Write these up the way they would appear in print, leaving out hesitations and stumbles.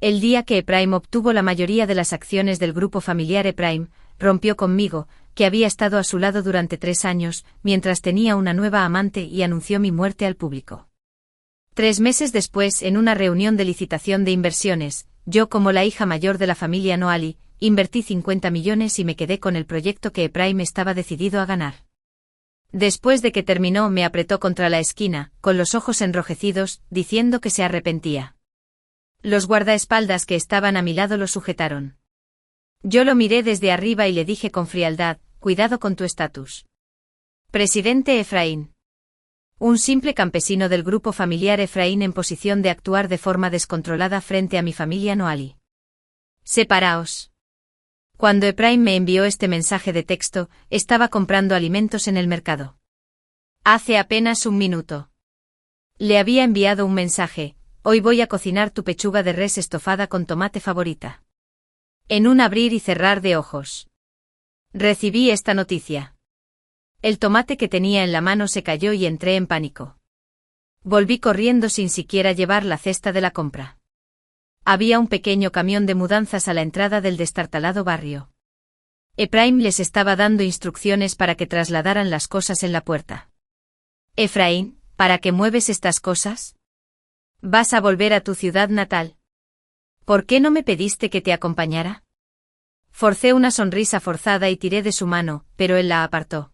El día que Ephraim obtuvo la mayoría de las acciones del grupo familiar Ephraim, rompió conmigo, que había estado a su lado durante 3 años, mientras tenía una nueva amante y anunció mi muerte al público. 3 meses después, en una reunión de licitación de inversiones, yo como la hija mayor de la familia Noali, invertí 50 millones y me quedé con el proyecto que Ephraim estaba decidido a ganar. Después de que terminó me apretó contra la esquina, con los ojos enrojecidos, diciendo que se arrepentía. Los guardaespaldas que estaban a mi lado lo sujetaron. Yo lo miré desde arriba y le dije con frialdad, cuidado con tu estatus. Presidente Ephraim. Un simple campesino del grupo familiar Ephraim en posición de actuar de forma descontrolada frente a mi familia Noali. Separaos. Cuando Ephraim me envió este mensaje de texto, estaba comprando alimentos en el mercado. Hace apenas 1 minuto. Le había enviado un mensaje: hoy voy a cocinar tu pechuga de res estofada con tomate favorita. En un abrir y cerrar de ojos. Recibí esta noticia. El tomate que tenía en la mano se cayó y entré en pánico. Volví corriendo sin siquiera llevar la cesta de la compra. Había un pequeño camión de mudanzas a la entrada del destartalado barrio. Ephraim les estaba dando instrucciones para que trasladaran las cosas en la puerta. Ephraim, ¿para qué mueves estas cosas? ¿Vas a volver a tu ciudad natal? ¿Por qué no me pediste que te acompañara? Forcé una sonrisa forzada y tiré de su mano, pero él la apartó.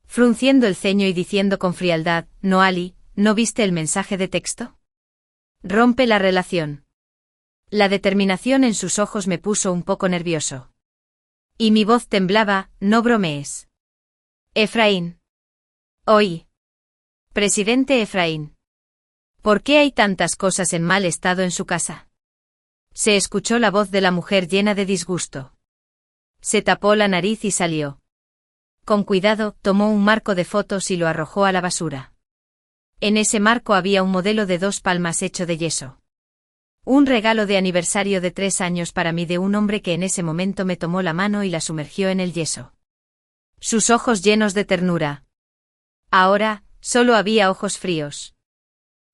Frunciendo el ceño y diciendo con frialdad: Noali, ¿no viste el mensaje de texto? Rompe la relación. La determinación en sus ojos me puso un poco nervioso. Y mi voz temblaba: no bromees. Ephraim. Oí. Presidente Ephraim. ¿Por qué hay tantas cosas en mal estado en su casa? Se escuchó la voz de la mujer llena de disgusto. Se tapó la nariz y salió. Con cuidado, tomó un marco de fotos y lo arrojó a la basura. En ese marco había un modelo de 2 palmas hecho de yeso. Un regalo de aniversario de 3 años para mí de un hombre que en ese momento me tomó la mano y la sumergió en el yeso. Sus ojos llenos de ternura. Ahora, solo había ojos fríos.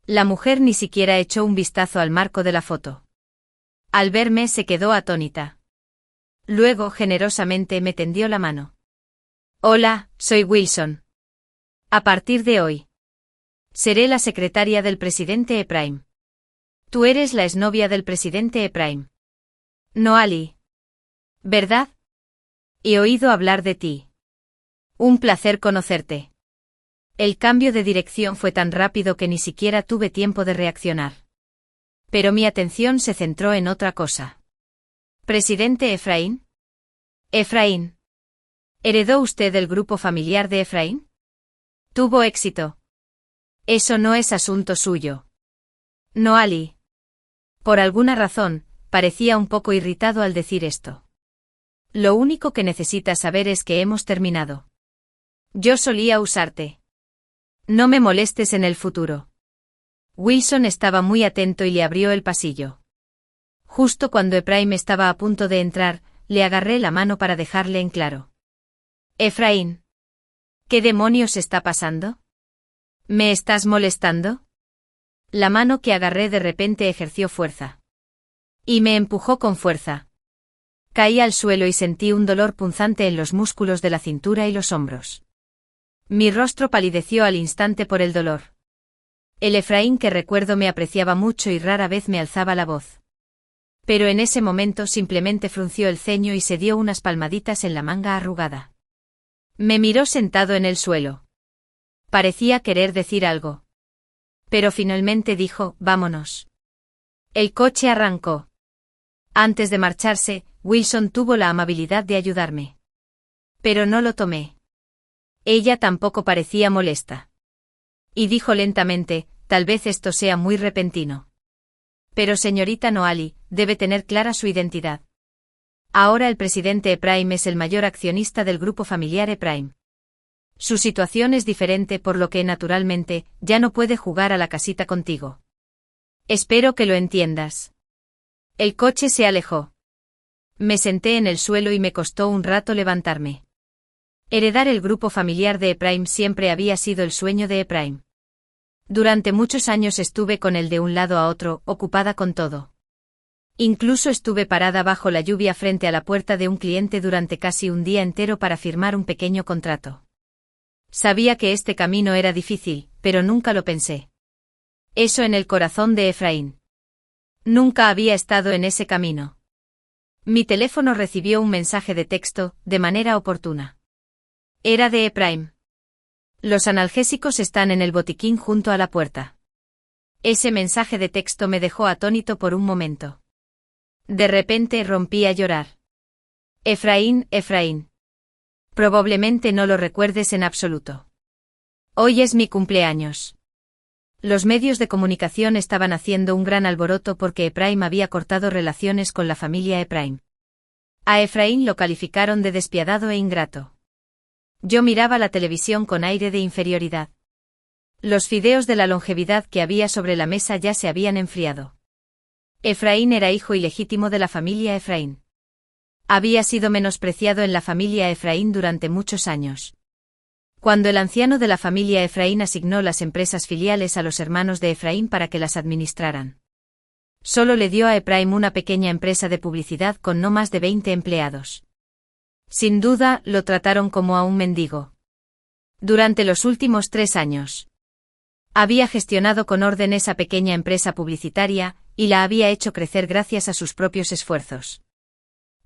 La mujer ni siquiera echó un vistazo al marco de la foto. Al verme se quedó atónita. Luego generosamente me tendió la mano. Hola, soy Wilson. A partir de hoy. Seré la secretaria del presidente Ephraim. Tú eres la exnovia del presidente Ephraim. Noali. ¿Verdad? He oído hablar de ti. Un placer conocerte. El cambio de dirección fue tan rápido que ni siquiera tuve tiempo de reaccionar. Pero mi atención se centró en otra cosa. ¿Presidente Ephraim? Ephraim. ¿Heredó usted el grupo familiar de Ephraim? ¿Tuvo éxito? Eso no es asunto suyo. Noali. Por alguna razón, parecía un poco irritado al decir esto. Lo único que necesitas saber es que hemos terminado. Yo solía usarte. No me molestes en el futuro. Wilson estaba muy atento y le abrió el pasillo. Justo cuando Ephraim estaba a punto de entrar, le agarré la mano para dejarle en claro. Ephraim. ¿Qué demonios está pasando? ¿Me estás molestando? La mano que agarré de repente ejerció fuerza. Y me empujó con fuerza. Caí al suelo y sentí un dolor punzante en los músculos de la cintura y los hombros. Mi rostro palideció al instante por el dolor. El Ephraim que recuerdo me apreciaba mucho y rara vez me alzaba la voz. Pero en ese momento simplemente frunció el ceño y se dio unas palmaditas en la manga arrugada. Me miró sentado en el suelo. Parecía querer decir algo. Pero finalmente dijo: vámonos. El coche arrancó. Antes de marcharse, Wilson tuvo la amabilidad de ayudarme. Pero no lo tomé. Ella tampoco parecía molesta. Y dijo lentamente: tal vez esto sea muy repentino. Pero señorita Noali, debe tener clara su identidad. Ahora el presidente Ephraim es el mayor accionista del grupo familiar Ephraim. Su situación es diferente, por lo que naturalmente, ya no puede jugar a la casita contigo. Espero que lo entiendas. El coche se alejó. Me senté en el suelo y me costó un rato levantarme. Heredar el grupo familiar de Ephraim siempre había sido el sueño de Ephraim. Durante muchos años estuve con él de un lado a otro, ocupada con todo. Incluso estuve parada bajo la lluvia frente a la puerta de un cliente durante casi un día entero para firmar un pequeño contrato. Sabía que este camino era difícil, pero nunca lo pensé. Eso en el corazón de Efraín. Nunca había estado en ese camino. Mi teléfono recibió un mensaje de texto, de manera oportuna. Era de Ephraim. Los analgésicos están en el botiquín junto a la puerta. Ese mensaje de texto me dejó atónito por un momento. De repente rompí a llorar. Efraín, Efraín. Probablemente no lo recuerdes en absoluto. Hoy es mi cumpleaños. Los medios de comunicación estaban haciendo un gran alboroto porque Ephraim había cortado relaciones con la familia Ephraim. A Efraín lo calificaron de despiadado e ingrato. Yo miraba la televisión con aire de inferioridad. Los fideos de la longevidad que había sobre la mesa ya se habían enfriado. Efraín era hijo ilegítimo de la familia Efraín. Había sido menospreciado en la familia Efraín durante muchos años. Cuando el anciano de la familia Efraín asignó las empresas filiales a los hermanos de Efraín para que las administraran, solo le dio a Ephraim una pequeña empresa de publicidad con no más de 20 empleados. Sin duda, lo trataron como a un mendigo. Durante los últimos 3 años, había gestionado con orden esa pequeña empresa publicitaria, y la había hecho crecer gracias a sus propios esfuerzos.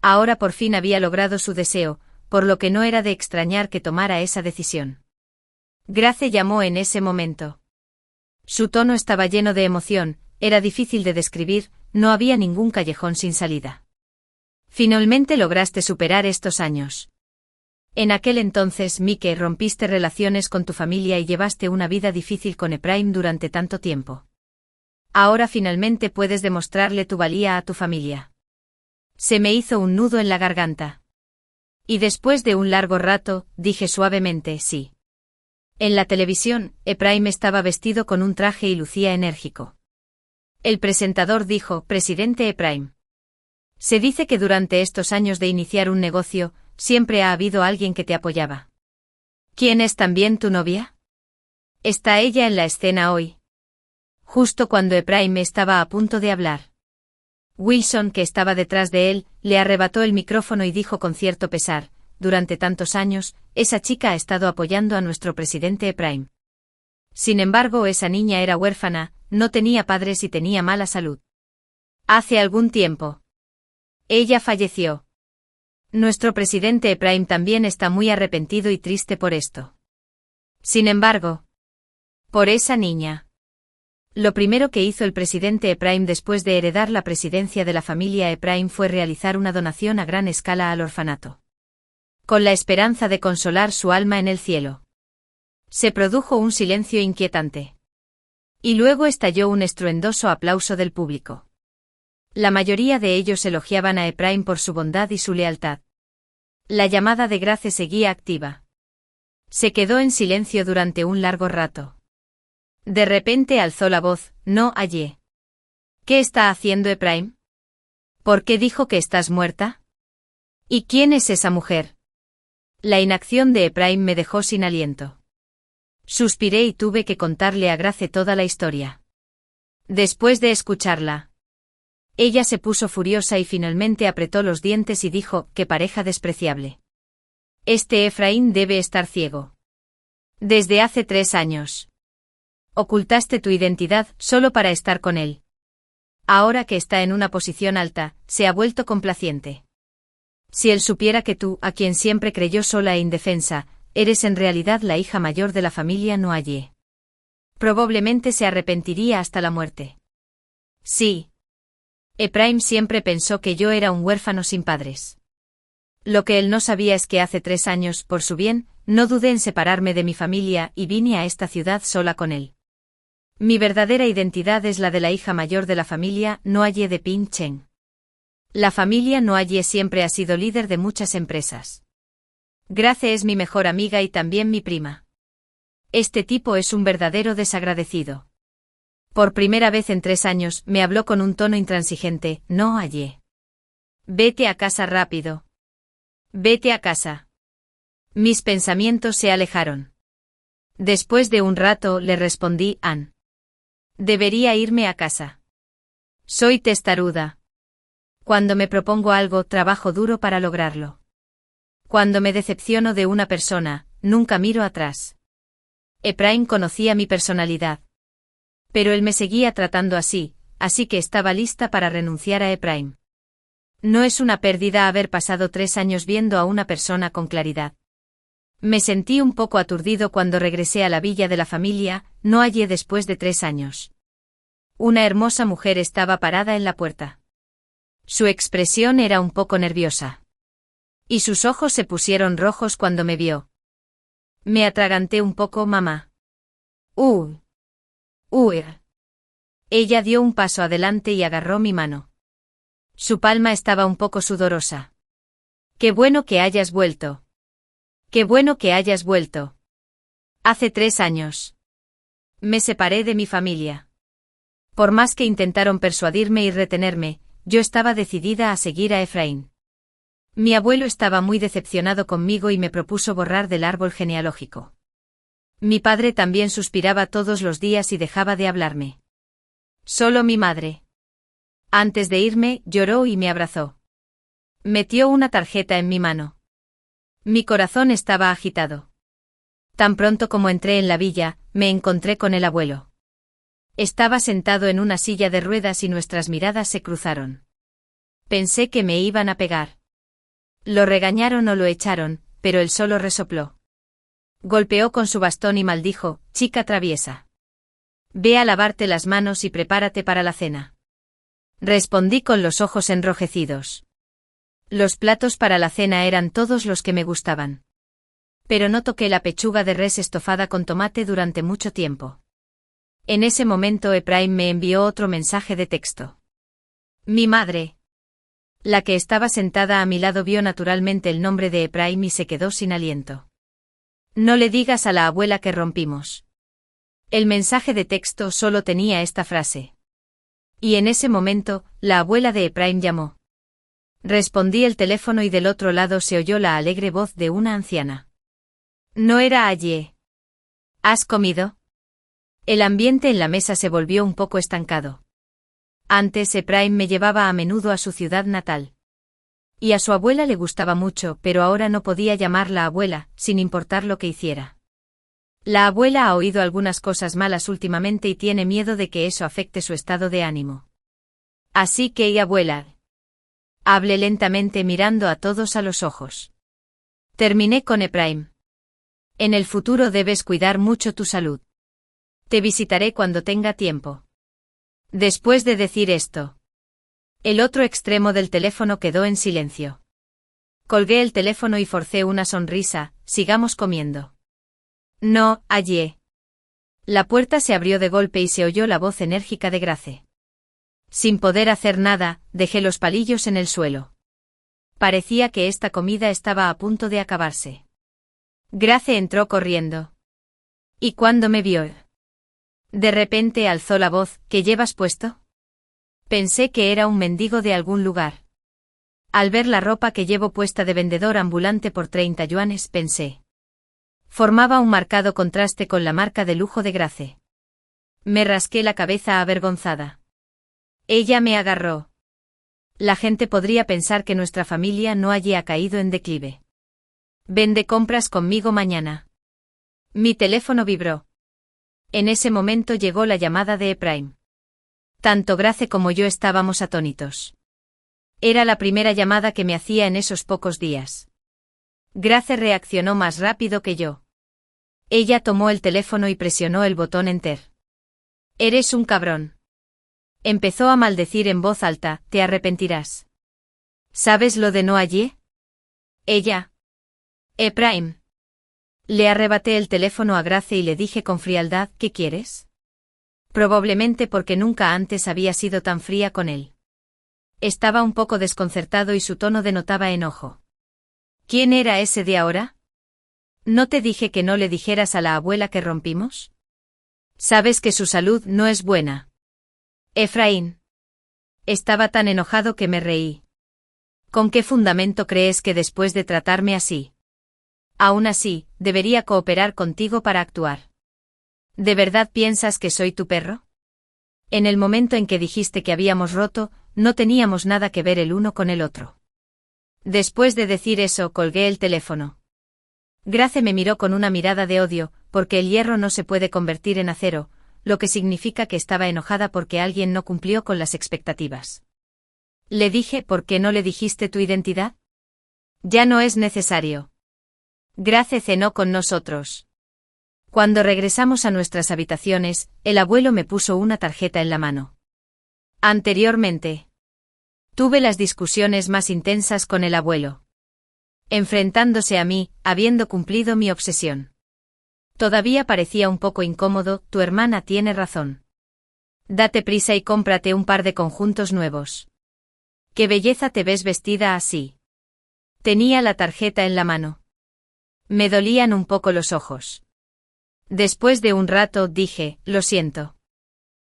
Ahora por fin había logrado su deseo, por lo que no era de extrañar que tomara esa decisión. Grace llamó en ese momento. Su tono estaba lleno de emoción, era difícil de describir, no había ningún callejón sin salida. Finalmente lograste superar estos años. En aquel entonces, Mike, rompiste relaciones con tu familia y llevaste una vida difícil con Ephraim durante tanto tiempo. Ahora finalmente puedes demostrarle tu valía a tu familia. Se me hizo un nudo en la garganta. Y después de un largo rato, dije suavemente sí. En la televisión, Ephraim estaba vestido con un traje y lucía enérgico. El presentador dijo, «Presidente Ephraim. Se dice que durante estos años de iniciar un negocio, siempre ha habido alguien que te apoyaba. ¿Quién es también tu novia? ¿Está ella en la escena hoy?» Justo cuando Ephraim estaba a punto de hablar, Wilson, que estaba detrás de él, le arrebató el micrófono y dijo con cierto pesar, «Durante tantos años, esa chica ha estado apoyando a nuestro presidente Ephraim. Sin embargo, esa niña era huérfana, no tenía padres y tenía mala salud. Hace algún tiempo, ella falleció. Nuestro presidente Ephraim también está muy arrepentido y triste por esto. Sin embargo, por esa niña. Lo primero que hizo el presidente Ephraim después de heredar la presidencia de la familia Ephraim fue realizar una donación a gran escala al orfanato, con la esperanza de consolar su alma en el cielo. Se produjo un silencio inquietante. Y luego estalló un estruendoso aplauso del público. La mayoría de ellos elogiaban a Ephraim por su bondad y su lealtad. La llamada de Grace seguía activa. Se quedó en silencio durante un largo rato. De repente alzó la voz, «No, Aye. ¿Qué está haciendo Ephraim? ¿Por qué dijo que estás muerta? ¿Y quién es esa mujer?» La inacción de Ephraim me dejó sin aliento. Suspiré y tuve que contarle a Grace toda la historia. Después de escucharla, ella se puso furiosa y finalmente apretó los dientes y dijo, «Qué pareja despreciable. Este Ephraim debe estar ciego. Desde hace 3 años. Ocultaste tu identidad solo para estar con él. Ahora que está en una posición alta, se ha vuelto complaciente. Si él supiera que tú, a quien siempre creyó sola e indefensa, eres en realidad la hija mayor de la familia Noailles, probablemente se arrepentiría hasta la muerte». Sí. Ephraim siempre pensó que yo era un huérfano sin padres. Lo que él no sabía es que hace 3 años, por su bien, no dudé en separarme de mi familia y vine a esta ciudad sola con él. Mi verdadera identidad es la de la hija mayor de la familia Noailles de Ping Cheng. La familia Noailles siempre ha sido líder de muchas empresas. Grace es mi mejor amiga y también mi prima. Este tipo es un verdadero desagradecido. Por primera vez en 3 años, me habló con un tono intransigente, «Noailles. Vete a casa rápido. Vete a casa». Mis pensamientos se alejaron. Después de un rato le respondí, «Ann. Debería irme a casa. Soy testaruda. Cuando me propongo algo, trabajo duro para lograrlo. Cuando me decepciono de una persona, nunca miro atrás. Ephraim conocía mi personalidad. Pero él me seguía tratando así que estaba lista para renunciar a Ephraim. No es una pérdida haber pasado 3 años viendo a una persona con claridad. Me sentí un poco aturdido cuando regresé a la villa de la familia, no hallé después de 3 años. Una hermosa mujer estaba parada en la puerta. Su expresión era un poco nerviosa. Y sus ojos se pusieron rojos cuando me vio. Me atraganté un poco, mamá. Ella dio un paso adelante y agarró mi mano. Su palma estaba un poco sudorosa. Qué bueno que hayas vuelto. Qué bueno que hayas vuelto. Hace 3 años. Me separé de mi familia. Por más que intentaron persuadirme y retenerme, yo estaba decidida a seguir a Ephraim. Mi abuelo estaba muy decepcionado conmigo y me propuso borrar del árbol genealógico. Mi padre también suspiraba todos los días y dejaba de hablarme. Solo mi madre. Antes de irme, lloró y me abrazó. Metió una tarjeta en mi mano. Mi corazón estaba agitado. Tan pronto como entré en la villa, me encontré con el abuelo. Estaba sentado en una silla de ruedas y nuestras miradas se cruzaron. Pensé que me iban a pegar. Lo regañaron o lo echaron, pero él solo resopló. Golpeó con su bastón y maldijo: chica traviesa. Ve a lavarte las manos y prepárate para la cena. Respondí con los ojos enrojecidos. Los platos para la cena eran todos los que me gustaban. Pero no toqué la pechuga de res estofada con tomate durante mucho tiempo. En ese momento Ephraim me envió otro mensaje de texto. Mi madre. La que estaba sentada a mi lado vio naturalmente el nombre de Ephraim y se quedó sin aliento. No le digas a la abuela que rompimos. El mensaje de texto solo tenía esta frase. Y en ese momento, la abuela de Ephraim llamó. Respondí el teléfono y del otro lado se oyó la alegre voz de una anciana. No era allí. ¿Has comido? El ambiente en la mesa se volvió un poco estancado. Antes Ephraim me llevaba a menudo a su ciudad natal. Y a su abuela le gustaba mucho, pero ahora no podía llamarla abuela, sin importar lo que hiciera. La abuela ha oído algunas cosas malas últimamente y tiene miedo de que eso afecte su estado de ánimo. Así que, abuela. Hablé lentamente mirando a todos a los ojos. Terminé con Ephraim. En el futuro debes cuidar mucho tu salud. Te visitaré cuando tenga tiempo. Después de decir esto, el otro extremo del teléfono quedó en silencio. Colgué el teléfono y forcé una sonrisa: sigamos comiendo. No, allí. La puerta se abrió de golpe y se oyó la voz enérgica de Grace. Sin poder hacer nada, dejé los palillos en el suelo. Parecía que esta comida estaba a punto de acabarse. Grace entró corriendo. ¿Y cuándo me vio? De repente alzó la voz: ¿qué llevas puesto? Pensé que era un mendigo de algún lugar. Al ver la ropa que llevo puesta de vendedor ambulante por 30 yuanes, pensé. Formaba un marcado contraste con la marca de lujo de Grace. Me rasqué la cabeza avergonzada. Ella me agarró. La gente podría pensar que nuestra familia no haya caído en declive. Ven de compras conmigo mañana. Mi teléfono vibró. En ese momento llegó la llamada de Ephraim. Tanto Grace como yo estábamos atónitos. Era la primera llamada que me hacía en esos pocos días. Grace reaccionó más rápido que yo. Ella tomó el teléfono y presionó el botón Enter. Eres un cabrón. Empezó a maldecir en voz alta: te arrepentirás. ¿Sabes lo de no allí? Ella. Ephraim. Le arrebaté el teléfono a Grace y le dije con frialdad: ¿qué quieres? Probablemente porque nunca antes había sido tan fría con él. Estaba un poco desconcertado y su tono denotaba enojo. ¿Quién era ese de ahora? ¿No te dije que no le dijeras a la abuela que rompimos? Sabes que su salud no es buena. Ephraim. Estaba tan enojado que me reí. ¿Con qué fundamento crees que después de tratarme así? Aún así, debería cooperar contigo para actuar. ¿De verdad piensas que soy tu perro? En el momento en que dijiste que habíamos roto, no teníamos nada que ver el uno con el otro. Después de decir eso, colgué el teléfono. Grace me miró con una mirada de odio, porque el hierro no se puede convertir en acero, lo que significa que estaba enojada porque alguien no cumplió con las expectativas. Le dije, ¿por qué no le dijiste tu identidad? Ya no es necesario. Grace cenó con nosotros. Cuando regresamos a nuestras habitaciones, el abuelo me puso una tarjeta en la mano. Anteriormente, tuve las discusiones más intensas con el abuelo. Enfrentándose a mí, habiendo cumplido mi obsesión. Todavía parecía un poco incómodo, tu hermana tiene razón. Date prisa y cómprate un par de conjuntos nuevos. ¡Qué belleza te ves vestida así! Tenía la tarjeta en la mano. Me dolían un poco los ojos. Después de un rato dije, lo siento.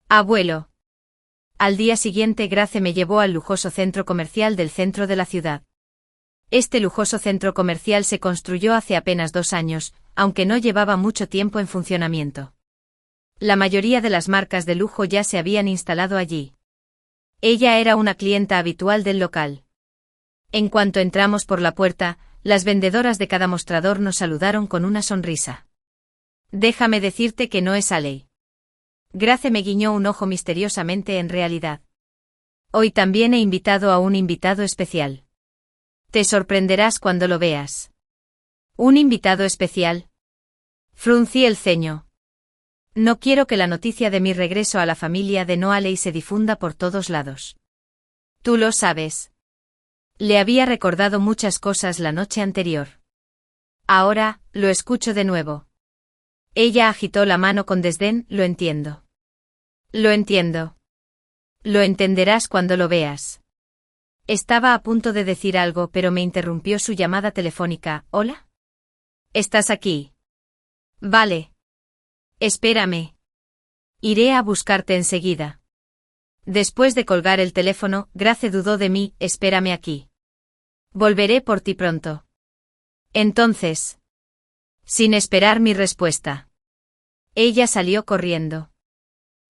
Abuelo. Al día siguiente Grace me llevó al lujoso centro comercial del centro de la ciudad. Este lujoso centro comercial se construyó hace apenas 2 años, aunque no llevaba mucho tiempo en funcionamiento. La mayoría de las marcas de lujo ya se habían instalado allí. Ella era una clienta habitual del local. En cuanto entramos por la puerta, las vendedoras de cada mostrador nos saludaron con una sonrisa. Déjame decirte que no es Alley. Grace me guiñó un ojo misteriosamente en realidad. Hoy también he invitado a un invitado especial. Te sorprenderás cuando lo veas. ¿Un invitado especial? Fruncí el ceño. No quiero que la noticia de mi regreso a la familia de Noaley se difunda por todos lados. Tú lo sabes. Le había recordado muchas cosas la noche anterior. Ahora, lo escucho de nuevo. Ella agitó la mano con desdén, lo entiendo. Lo entiendo. Lo entenderás cuando lo veas. Estaba a punto de decir algo, pero me interrumpió su llamada telefónica. ¿Hola? ¿Estás aquí? Vale. Espérame. Iré a buscarte enseguida. Después de colgar el teléfono, Grace dudó de mí, espérame aquí. Volveré por ti pronto. Entonces. Sin esperar mi respuesta. Ella salió corriendo.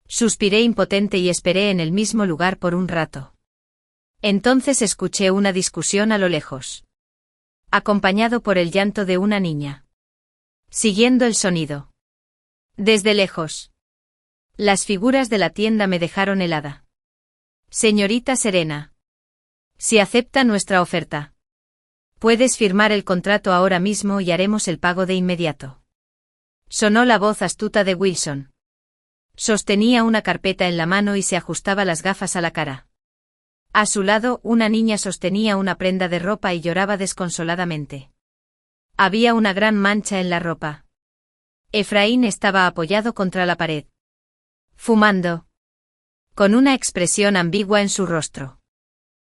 Suspiré impotente y esperé en el mismo lugar por un rato. Entonces escuché una discusión a lo lejos. Acompañado por el llanto de una niña. Siguiendo el sonido. Desde lejos. Las figuras de la tienda me dejaron helada. Señorita Serena. Si acepta nuestra oferta. Puedes firmar el contrato ahora mismo y haremos el pago de inmediato. Sonó la voz astuta de Wilson. Sostenía una carpeta en la mano y se ajustaba las gafas a la cara. A su lado, una niña sostenía una prenda de ropa y lloraba desconsoladamente. Había una gran mancha en la ropa. Efraín estaba apoyado contra la pared. Fumando. Con una expresión ambigua en su rostro.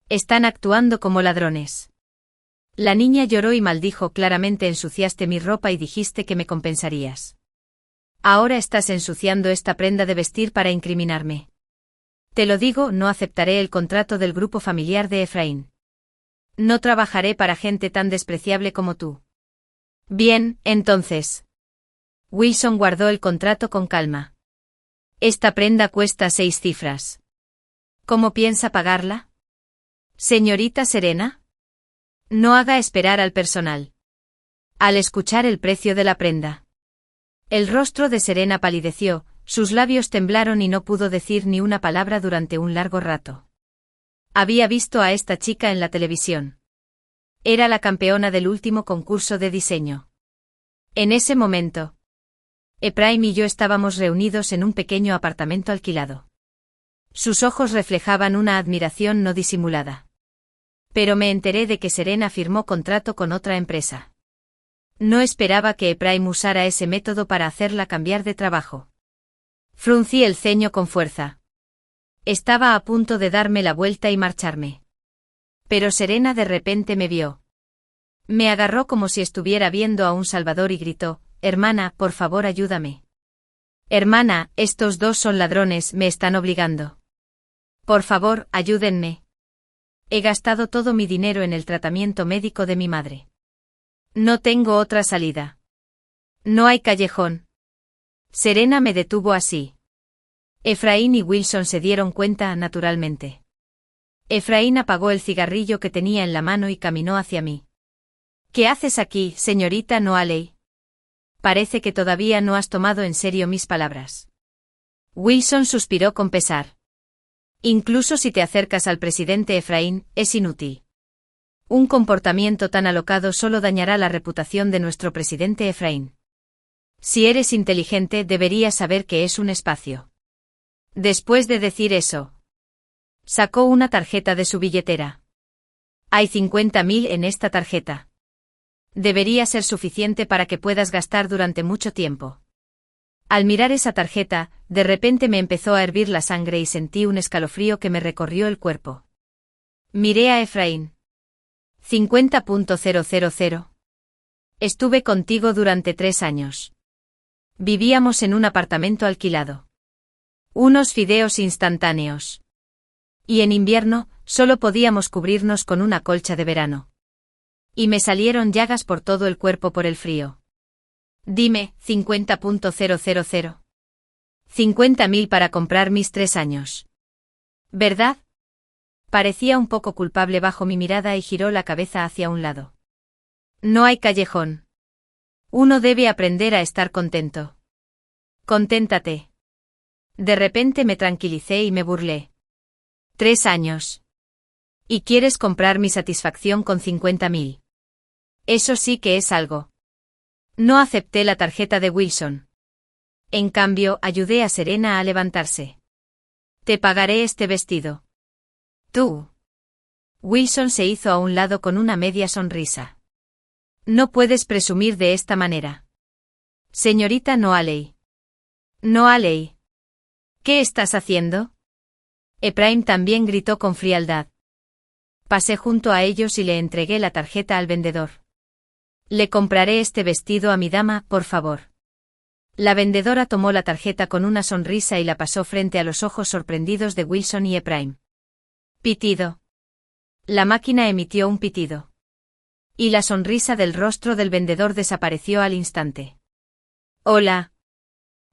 Están actuando como ladrones. La niña lloró y maldijo, claramente ensuciaste mi ropa y dijiste que me compensarías. Ahora estás ensuciando esta prenda de vestir para incriminarme. Te lo digo, no aceptaré el contrato del grupo familiar de Efraín. No trabajaré para gente tan despreciable como tú. Bien, entonces. Wilson guardó el contrato con calma. Esta prenda cuesta 6 cifras. ¿Cómo piensa pagarla? Señorita Serena. No haga esperar al personal. Al escuchar el precio de la prenda. El rostro de Serena palideció, sus labios temblaron y no pudo decir ni una palabra durante un largo rato. Había visto a esta chica en la televisión. Era la campeona del último concurso de diseño. En ese momento, Efraín y yo estábamos reunidos en un pequeño apartamento alquilado. Sus ojos reflejaban una admiración no disimulada. Pero me enteré de que Serena firmó contrato con otra empresa. No esperaba que Efraín usara ese método para hacerla cambiar de trabajo. Fruncí el ceño con fuerza. Estaba a punto de darme la vuelta y marcharme. Pero Serena de repente me vio. Me agarró como si estuviera viendo a un salvador y gritó, hermana, por favor ayúdame. Hermana, estos dos son ladrones, me están obligando. Por favor, ayúdenme. He gastado todo mi dinero en el tratamiento médico de mi madre. No tengo otra salida. No hay callejón. Serena me detuvo así. Efraín y Wilson se dieron cuenta naturalmente. Efraín apagó el cigarrillo que tenía en la mano y caminó hacia mí. ¿Qué haces aquí, señorita Noaley? Parece que todavía no has tomado en serio mis palabras. Wilson suspiró con pesar. Incluso si te acercas al presidente Efraín, es inútil. Un comportamiento tan alocado solo dañará la reputación de nuestro presidente Efraín. Si eres inteligente, deberías saber que es un espacio. Después de decir eso, sacó una tarjeta de su billetera. Hay 50.000 en esta tarjeta. Debería ser suficiente para que puedas gastar durante mucho tiempo. Al mirar esa tarjeta, de repente me empezó a hervir la sangre y sentí un escalofrío que me recorrió el cuerpo. Miré a Efraín. 50.000. Estuve contigo durante 3 años. Vivíamos en un apartamento alquilado. Unos fideos instantáneos. Y en invierno, solo podíamos cubrirnos con una colcha de verano. Y me salieron llagas por todo el cuerpo por el frío. Dime, 50.000. 50.000 para comprar mis 3 años. ¿Verdad? Parecía un poco culpable bajo mi mirada y giró la cabeza hacia un lado. No hay callejón. Uno debe aprender a estar contento. Conténtate. De repente me tranquilicé y me burlé. 3 años. ¿Y quieres comprar mi satisfacción con 50.000? Eso sí que es algo. No acepté la tarjeta de Wilson. En cambio, ayudé a Serena a levantarse. Te pagaré este vestido. Tú. Wilson se hizo a un lado con una media sonrisa. No puedes presumir de esta manera. Señorita Noaley. Noaley. ¿Qué estás haciendo? Efraín también gritó con frialdad. Pasé junto a ellos y le entregué la tarjeta al vendedor. Le compraré este vestido a mi dama, por favor. La vendedora tomó la tarjeta con una sonrisa y la pasó frente a los ojos sorprendidos de Wilson y Efraín. Pitido. La máquina emitió un pitido. Y la sonrisa del rostro del vendedor desapareció al instante. Hola.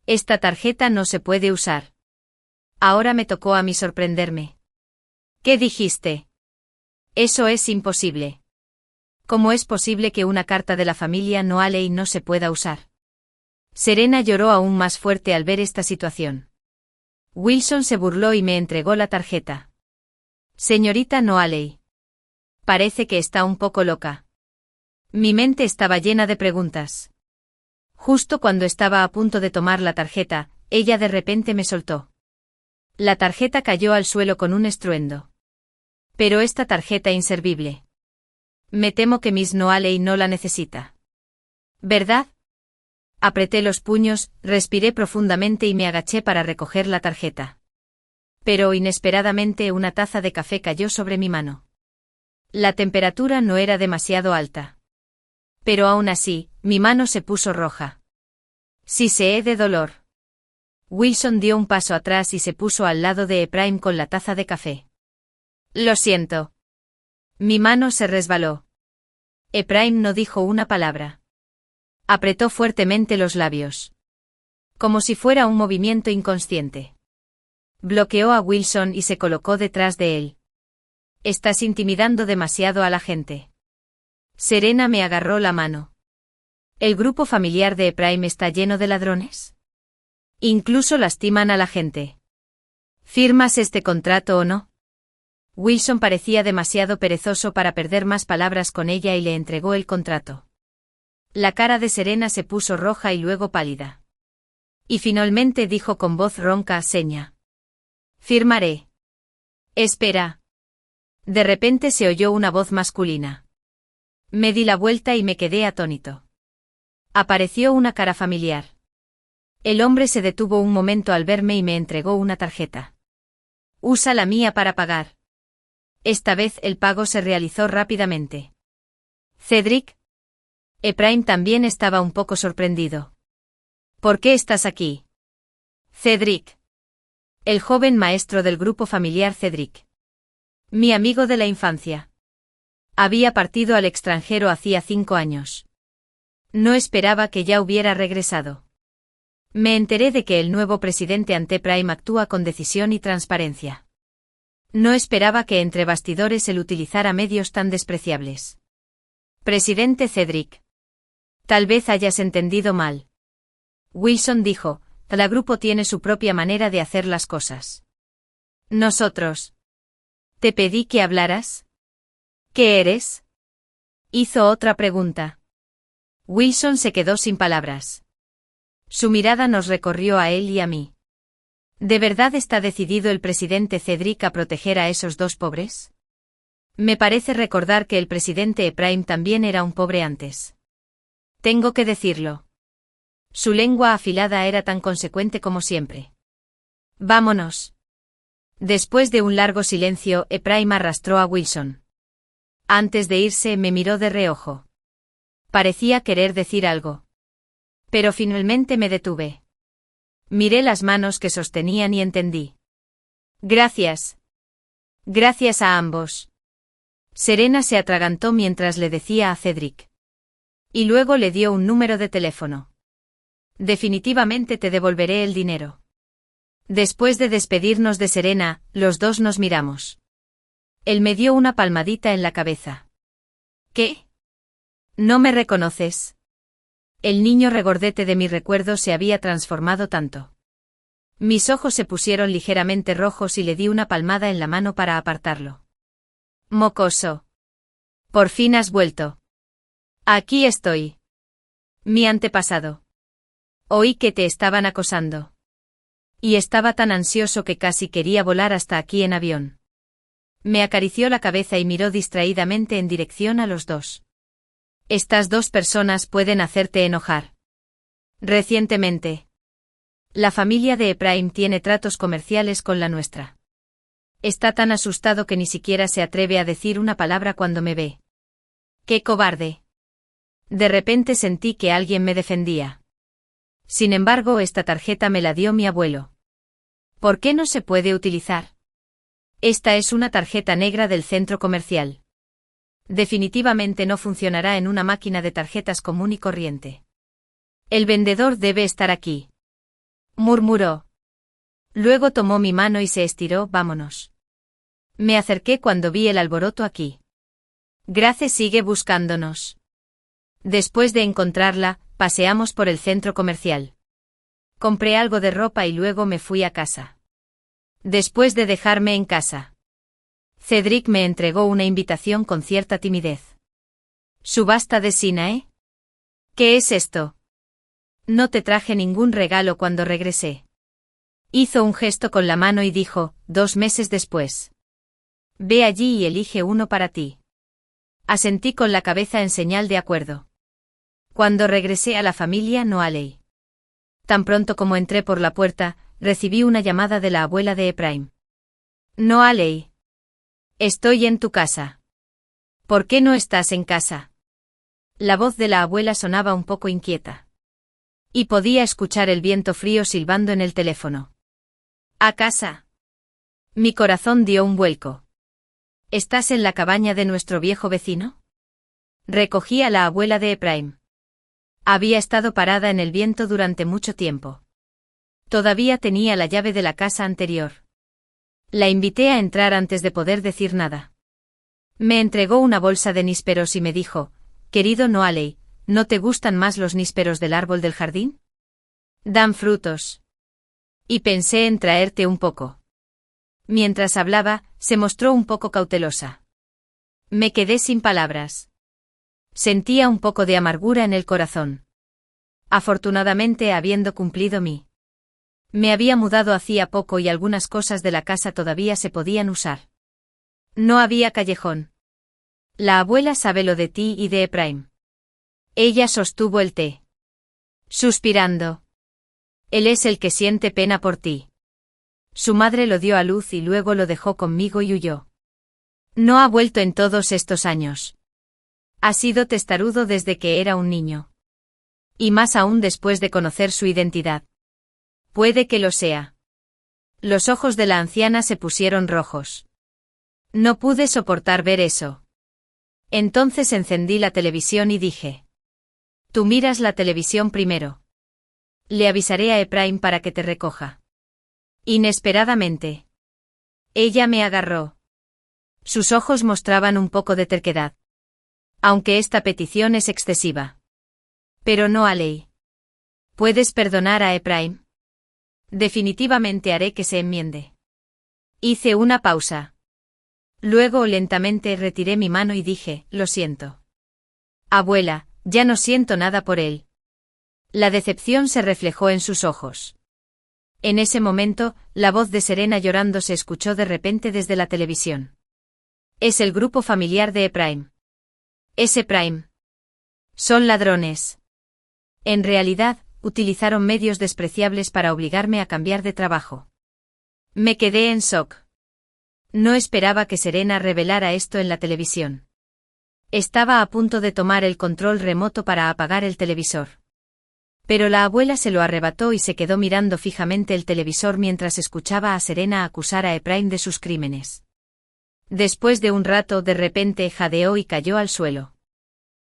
Esta tarjeta no se puede usar. Ahora me tocó a mí sorprenderme. ¿Qué dijiste? Eso es imposible. ¿Cómo es posible que una carta de la familia Noaley no se pueda usar? Serena lloró aún más fuerte al ver esta situación. Wilson se burló y me entregó la tarjeta. Señorita Noaley. Parece que está un poco loca. Mi mente estaba llena de preguntas. Justo cuando estaba a punto de tomar la tarjeta, ella de repente me soltó. La tarjeta cayó al suelo con un estruendo. Pero esta tarjeta inservible. Me temo que Miss Noaley no la necesita. ¿Verdad? Apreté los puños, respiré profundamente y me agaché para recoger la tarjeta. Pero inesperadamente una taza de café cayó sobre mi mano. La temperatura no era demasiado alta. Pero aún así, mi mano se puso roja. Siseé de dolor. Wilson dio un paso atrás y se puso al lado de Efraín con la taza de café. Lo siento. Mi mano se resbaló. Efraín no dijo una palabra. Apretó fuertemente los labios. Como si fuera un movimiento inconsciente. Bloqueó a Wilson y se colocó detrás de él. Estás intimidando demasiado a la gente. Serena me agarró la mano. ¿El grupo familiar de Efraín está lleno de ladrones? Incluso lastiman a la gente. ¿Firmas este contrato o no? Wilson parecía demasiado perezoso para perder más palabras con ella y le entregó el contrato. La cara de Serena se puso roja y luego pálida. Y finalmente dijo con voz ronca a seña. Firmaré. Espera. De repente se oyó una voz masculina. Me di la vuelta y me quedé atónito. Apareció una cara familiar. El hombre se detuvo un momento al verme y me entregó una tarjeta. Usa la mía para pagar. Esta vez el pago se realizó rápidamente. Cedric. Efraín también estaba un poco sorprendido. ¿Por qué estás aquí? Cedric. El joven maestro del grupo familiar Cedric. Mi amigo de la infancia. Había partido al extranjero hacía 5 años. No esperaba que ya hubiera regresado. Me enteré de que el nuevo presidente ante Prime actúa con decisión y transparencia. No esperaba que entre bastidores él utilizara medios tan despreciables. Presidente Cedric. Tal vez hayas entendido mal. Wilson dijo, cada grupo tiene su propia manera de hacer las cosas. Nosotros. ¿Te pedí que hablaras? ¿Qué eres? Hizo otra pregunta. Wilson se quedó sin palabras. Su mirada nos recorrió a él y a mí. ¿De verdad está decidido el presidente Cedric a proteger a esos dos pobres? Me parece recordar que el presidente Prime también era un pobre antes. Tengo que decirlo. Su lengua afilada era tan consecuente como siempre. Vámonos. Después de un largo silencio, Prime arrastró a Wilson. Antes de irse me miró de reojo. Parecía querer decir algo. Pero finalmente me detuve. Miré las manos que sostenían y entendí. Gracias. Gracias a ambos. Serena se atragantó mientras le decía a Cedric. Y luego le dio un número de teléfono. Definitivamente te devolveré el dinero. Después de despedirnos de Serena, los dos nos miramos. Él me dio una palmadita en la cabeza. ¿Qué? ¿No me reconoces? El niño regordete de mi recuerdo se había transformado tanto. Mis ojos se pusieron ligeramente rojos y le di una palmada en la mano para apartarlo. Mocoso. Por fin has vuelto. Aquí estoy. Mi antepasado. Oí que te estaban acosando. Y estaba tan ansioso que casi quería volar hasta aquí en avión. Me acarició la cabeza y miró distraídamente en dirección a los dos. Estas dos personas pueden hacerte enojar. Recientemente. La familia de Prime tiene tratos comerciales con la nuestra. Está tan asustado que ni siquiera se atreve a decir una palabra cuando me ve. ¡Qué cobarde! De repente sentí que alguien me defendía. Sin embargo, esta tarjeta me la dio mi abuelo. ¿Por qué no se puede utilizar? Esta es una tarjeta negra del centro comercial. Definitivamente no funcionará en una máquina de tarjetas común y corriente. El vendedor debe estar aquí. Murmuró. Luego tomó mi mano y se estiró, vámonos. Me acerqué cuando vi el alboroto aquí. Grace sigue buscándonos. Después de encontrarla, paseamos por el centro comercial. Compré algo de ropa y luego me fui a casa. Después de dejarme en casa, Cedric me entregó una invitación con cierta timidez. ¿Subasta de Sinae? ¿Qué es esto? No te traje ningún regalo cuando regresé. Hizo un gesto con la mano y dijo, 2 meses después. Ve allí y elige uno para ti. Asentí con la cabeza en señal de acuerdo. Cuando regresé a la familia Noaley. Tan pronto como entré por la puerta, recibí una llamada de la abuela de Prime. Noaley. Estoy en tu casa. ¿Por qué no estás en casa? La voz de la abuela sonaba un poco inquieta. Y podía escuchar el viento frío silbando en el teléfono. ¿A casa? Mi corazón dio un vuelco. ¿Estás en la cabaña de nuestro viejo vecino? Recogí a la abuela de Prime. Había estado parada en el viento durante mucho tiempo. Todavía tenía la llave de la casa anterior. La invité a entrar antes de poder decir nada. Me entregó una bolsa de nísperos y me dijo, querido Noaley, ¿no te gustan más los nísperos del árbol del jardín? Dan frutos. Y pensé en traerte un poco. Mientras hablaba, se mostró un poco cautelosa. Me quedé sin palabras. Sentía un poco de amargura en el corazón. Afortunadamente, habiendo cumplido me había mudado hacía poco y algunas cosas de la casa todavía se podían usar. No había callejón. La abuela sabe lo de ti y de Prime. Ella sostuvo el té. Suspirando. Él es el que siente pena por ti. Su madre lo dio a luz y luego lo dejó conmigo y huyó. No ha vuelto en todos estos años. Ha sido testarudo desde que era un niño. Y más aún después de conocer su identidad. Puede que lo sea. Los ojos de la anciana se pusieron rojos. No pude soportar ver eso. Entonces encendí la televisión y dije. Tú miras la televisión primero. Le avisaré a Prime para que te recoja. Inesperadamente. Ella me agarró. Sus ojos mostraban un poco de terquedad. Aunque esta petición es excesiva. Pero no, Aley. ¿Puedes perdonar a Ephraim? Definitivamente haré que se enmiende. Hice una pausa. Luego lentamente retiré mi mano y dije, lo siento. Abuela, ya no siento nada por él. La decepción se reflejó en sus ojos. En ese momento, la voz de Serena llorando se escuchó de repente desde la televisión. Es el grupo familiar de Ephraim. Es Ephraim. Son ladrones. En realidad, utilizaron medios despreciables para obligarme a cambiar de trabajo. Me quedé en shock. No esperaba que Serena revelara esto en la televisión. Estaba a punto de tomar el control remoto para apagar el televisor. Pero la abuela se lo arrebató y se quedó mirando fijamente el televisor mientras escuchaba a Serena acusar a Ephraim de sus crímenes. Después de un rato, de repente jadeó y cayó al suelo.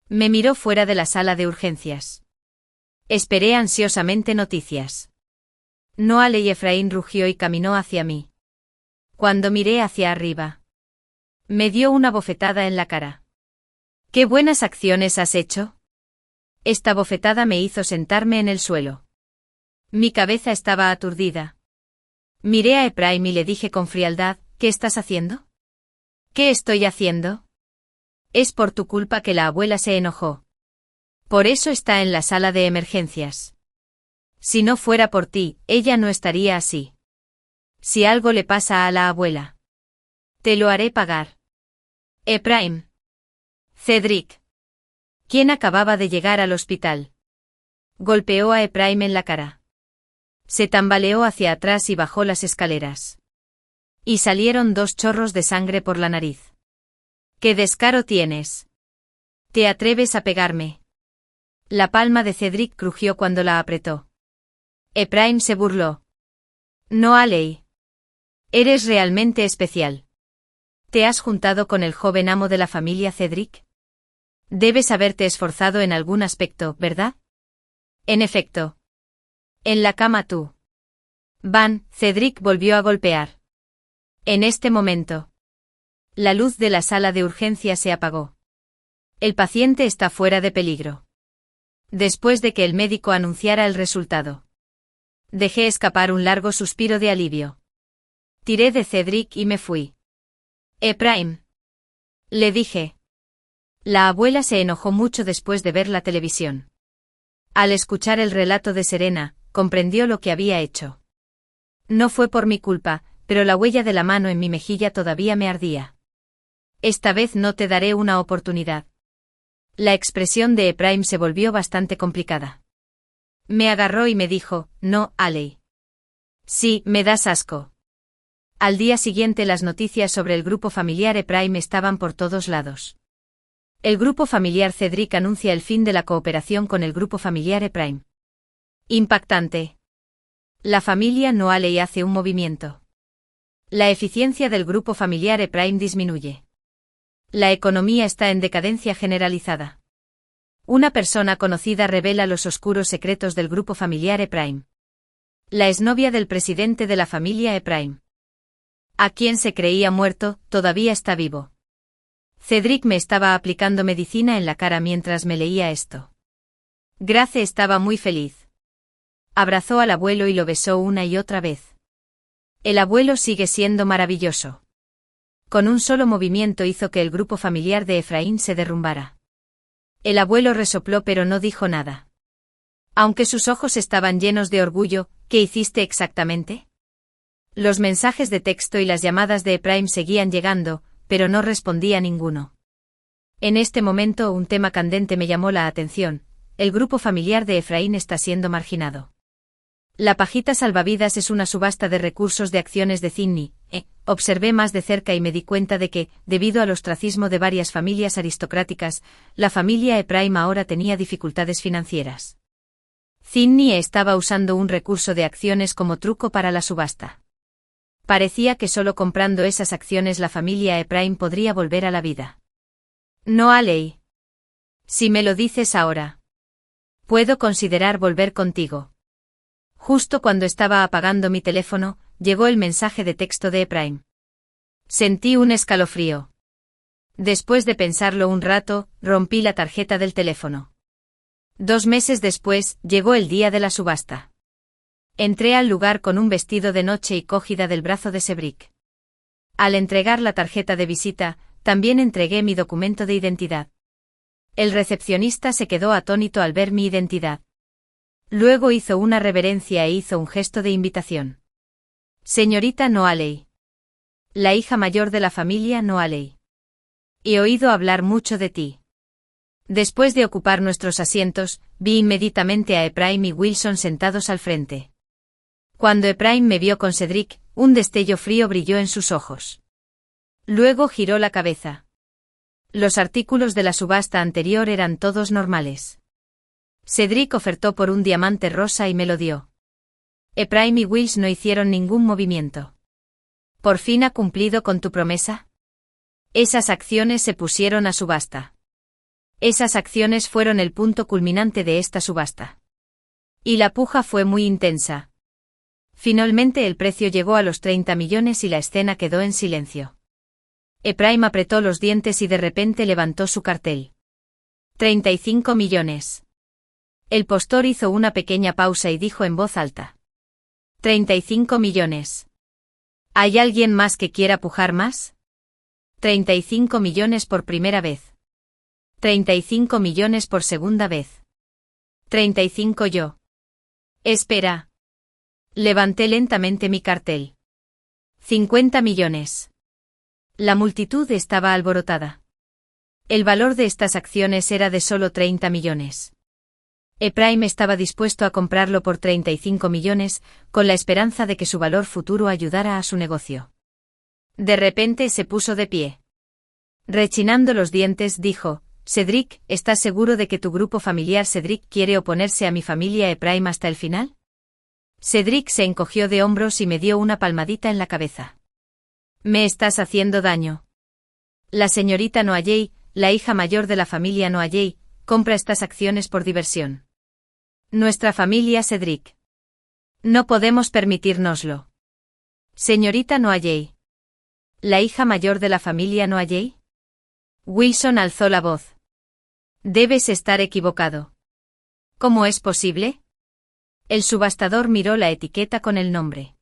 Me miró fuera de la sala de urgencias. Esperé ansiosamente noticias. Noale y Ephraim rugió y caminó hacia mí. Cuando miré hacia arriba, me dio una bofetada en la cara. ¿Qué buenas acciones has hecho? Esta bofetada me hizo sentarme en el suelo. Mi cabeza estaba aturdida. Miré a Ephraim y le dije con frialdad, ¿qué estás haciendo? ¿Qué estoy haciendo? Es por tu culpa que la abuela se enojó. Por eso está en la sala de emergencias. Si no fuera por ti, ella no estaría así. Si algo le pasa a la abuela, te lo haré pagar. Ephraim. Cedric. ¿Quién acababa de llegar al hospital? Golpeó a Ephraim en la cara. Se tambaleó hacia atrás y bajó las escaleras. Y salieron 2 chorros de sangre por la nariz. ¡Qué descaro tienes! ¿Te atreves a pegarme? La palma de Cedric crujió cuando la apretó. Ephraim se burló. No, Aley. Eres realmente especial. ¿Te has juntado con el joven amo de la familia, Cedric? Debes haberte esforzado en algún aspecto, ¿verdad? En efecto. En la cama tú. Van, Cedric volvió a golpear. En este momento, la luz de la sala de urgencia se apagó. El paciente está fuera de peligro. Después de que el médico anunciara el resultado, dejé escapar un largo suspiro de alivio. Tiré de Cedric y me fui. Ephraim. Le dije. La abuela se enojó mucho después de ver la televisión. Al escuchar el relato de Serena, comprendió lo que había hecho. No fue por mi culpa, pero la huella de la mano en mi mejilla todavía me ardía. Esta vez no te daré una oportunidad. La expresión de Ephraim se volvió bastante complicada. Me agarró y me dijo, no, Aley. Sí, me das asco. Al día siguiente las noticias sobre el grupo familiar Ephraim estaban por todos lados. El grupo familiar Cedric anuncia el fin de la cooperación con el grupo familiar Ephraim. Impactante. La familia Noaley hace un movimiento. La eficiencia del grupo familiar Ephraim disminuye. La economía está en decadencia generalizada. Una persona conocida revela los oscuros secretos del grupo familiar Ephraim. La exnovia del presidente de la familia Ephraim, a quien se creía muerto, todavía está vivo. Cedric me estaba aplicando medicina en la cara mientras me leía esto. Grace estaba muy feliz. Abrazó al abuelo y lo besó una y otra vez. El abuelo sigue siendo maravilloso. Con un solo movimiento hizo que el grupo familiar de Ephraim se derrumbara. El abuelo resopló pero no dijo nada. Aunque sus ojos estaban llenos de orgullo, ¿qué hiciste exactamente? Los mensajes de texto y las llamadas de Ephraim seguían llegando, pero no respondía ninguno. En este momento un tema candente me llamó la atención: el grupo familiar de Ephraim está siendo marginado. La pajita salvavidas es una subasta de recursos de acciones de Sydney. Observé más de cerca y me di cuenta de que, debido al ostracismo de varias familias aristocráticas, la familia Ephraim ahora tenía dificultades financieras. Sydney estaba usando un recurso de acciones como truco para la subasta. Parecía que solo comprando esas acciones la familia Ephraim podría volver a la vida. No, Aley. Si me lo dices ahora, puedo considerar volver contigo. Justo cuando estaba apagando mi teléfono, llegó el mensaje de texto de Ephraim. Sentí un escalofrío. Después de pensarlo un rato, rompí la tarjeta del teléfono. 2 meses después, llegó el día de la subasta. Entré al lugar con un vestido de noche y cogida del brazo de Cedric. Al entregar la tarjeta de visita, también entregué mi documento de identidad. El recepcionista se quedó atónito al ver mi identidad. Luego hizo una reverencia e hizo un gesto de invitación. Señorita Noaley. La hija mayor de la familia Noaley. He oído hablar mucho de ti. Después de ocupar nuestros asientos, vi inmediatamente a Ephraim y Wilson sentados al frente. Cuando Ephraim me vio con Cedric, un destello frío brilló en sus ojos. Luego giró la cabeza. Los artículos de la subasta anterior eran todos normales. Cedric ofertó por un diamante rosa y me lo dio. Ephraim y Wills no hicieron ningún movimiento. ¿Por fin ha cumplido con tu promesa? Esas acciones se pusieron a subasta. Esas acciones fueron el punto culminante de esta subasta. Y la puja fue muy intensa. Finalmente el precio llegó a los 30 millones y la escena quedó en silencio. Ephraim apretó los dientes y de repente levantó su cartel. 35 millones. El postor hizo una pequeña pausa y dijo en voz alta. 35 millones. ¿Hay alguien más que quiera pujar más? 35 millones por primera vez. 35 millones por segunda vez. 35 yo. Espera. Levanté lentamente mi cartel. 50 millones. La multitud estaba alborotada. El valor de estas acciones era de solo 30 millones. Ephraim estaba dispuesto a comprarlo por 35 millones, con la esperanza de que su valor futuro ayudara a su negocio. De repente se puso de pie. Rechinando los dientes dijo, Cedric, ¿estás seguro de que tu grupo familiar Cedric quiere oponerse a mi familia Ephraim hasta el final? Cedric se encogió de hombros y me dio una palmadita en la cabeza. Me estás haciendo daño. La señorita Noalley, la hija mayor de la familia Noalley, compra estas acciones por diversión. Nuestra familia Cedric. No podemos permitírnoslo. Señorita Noalley. ¿La hija mayor de la familia Noalley? Wilson alzó la voz. Debes estar equivocado. ¿Cómo es posible? El subastador miró la etiqueta con el nombre.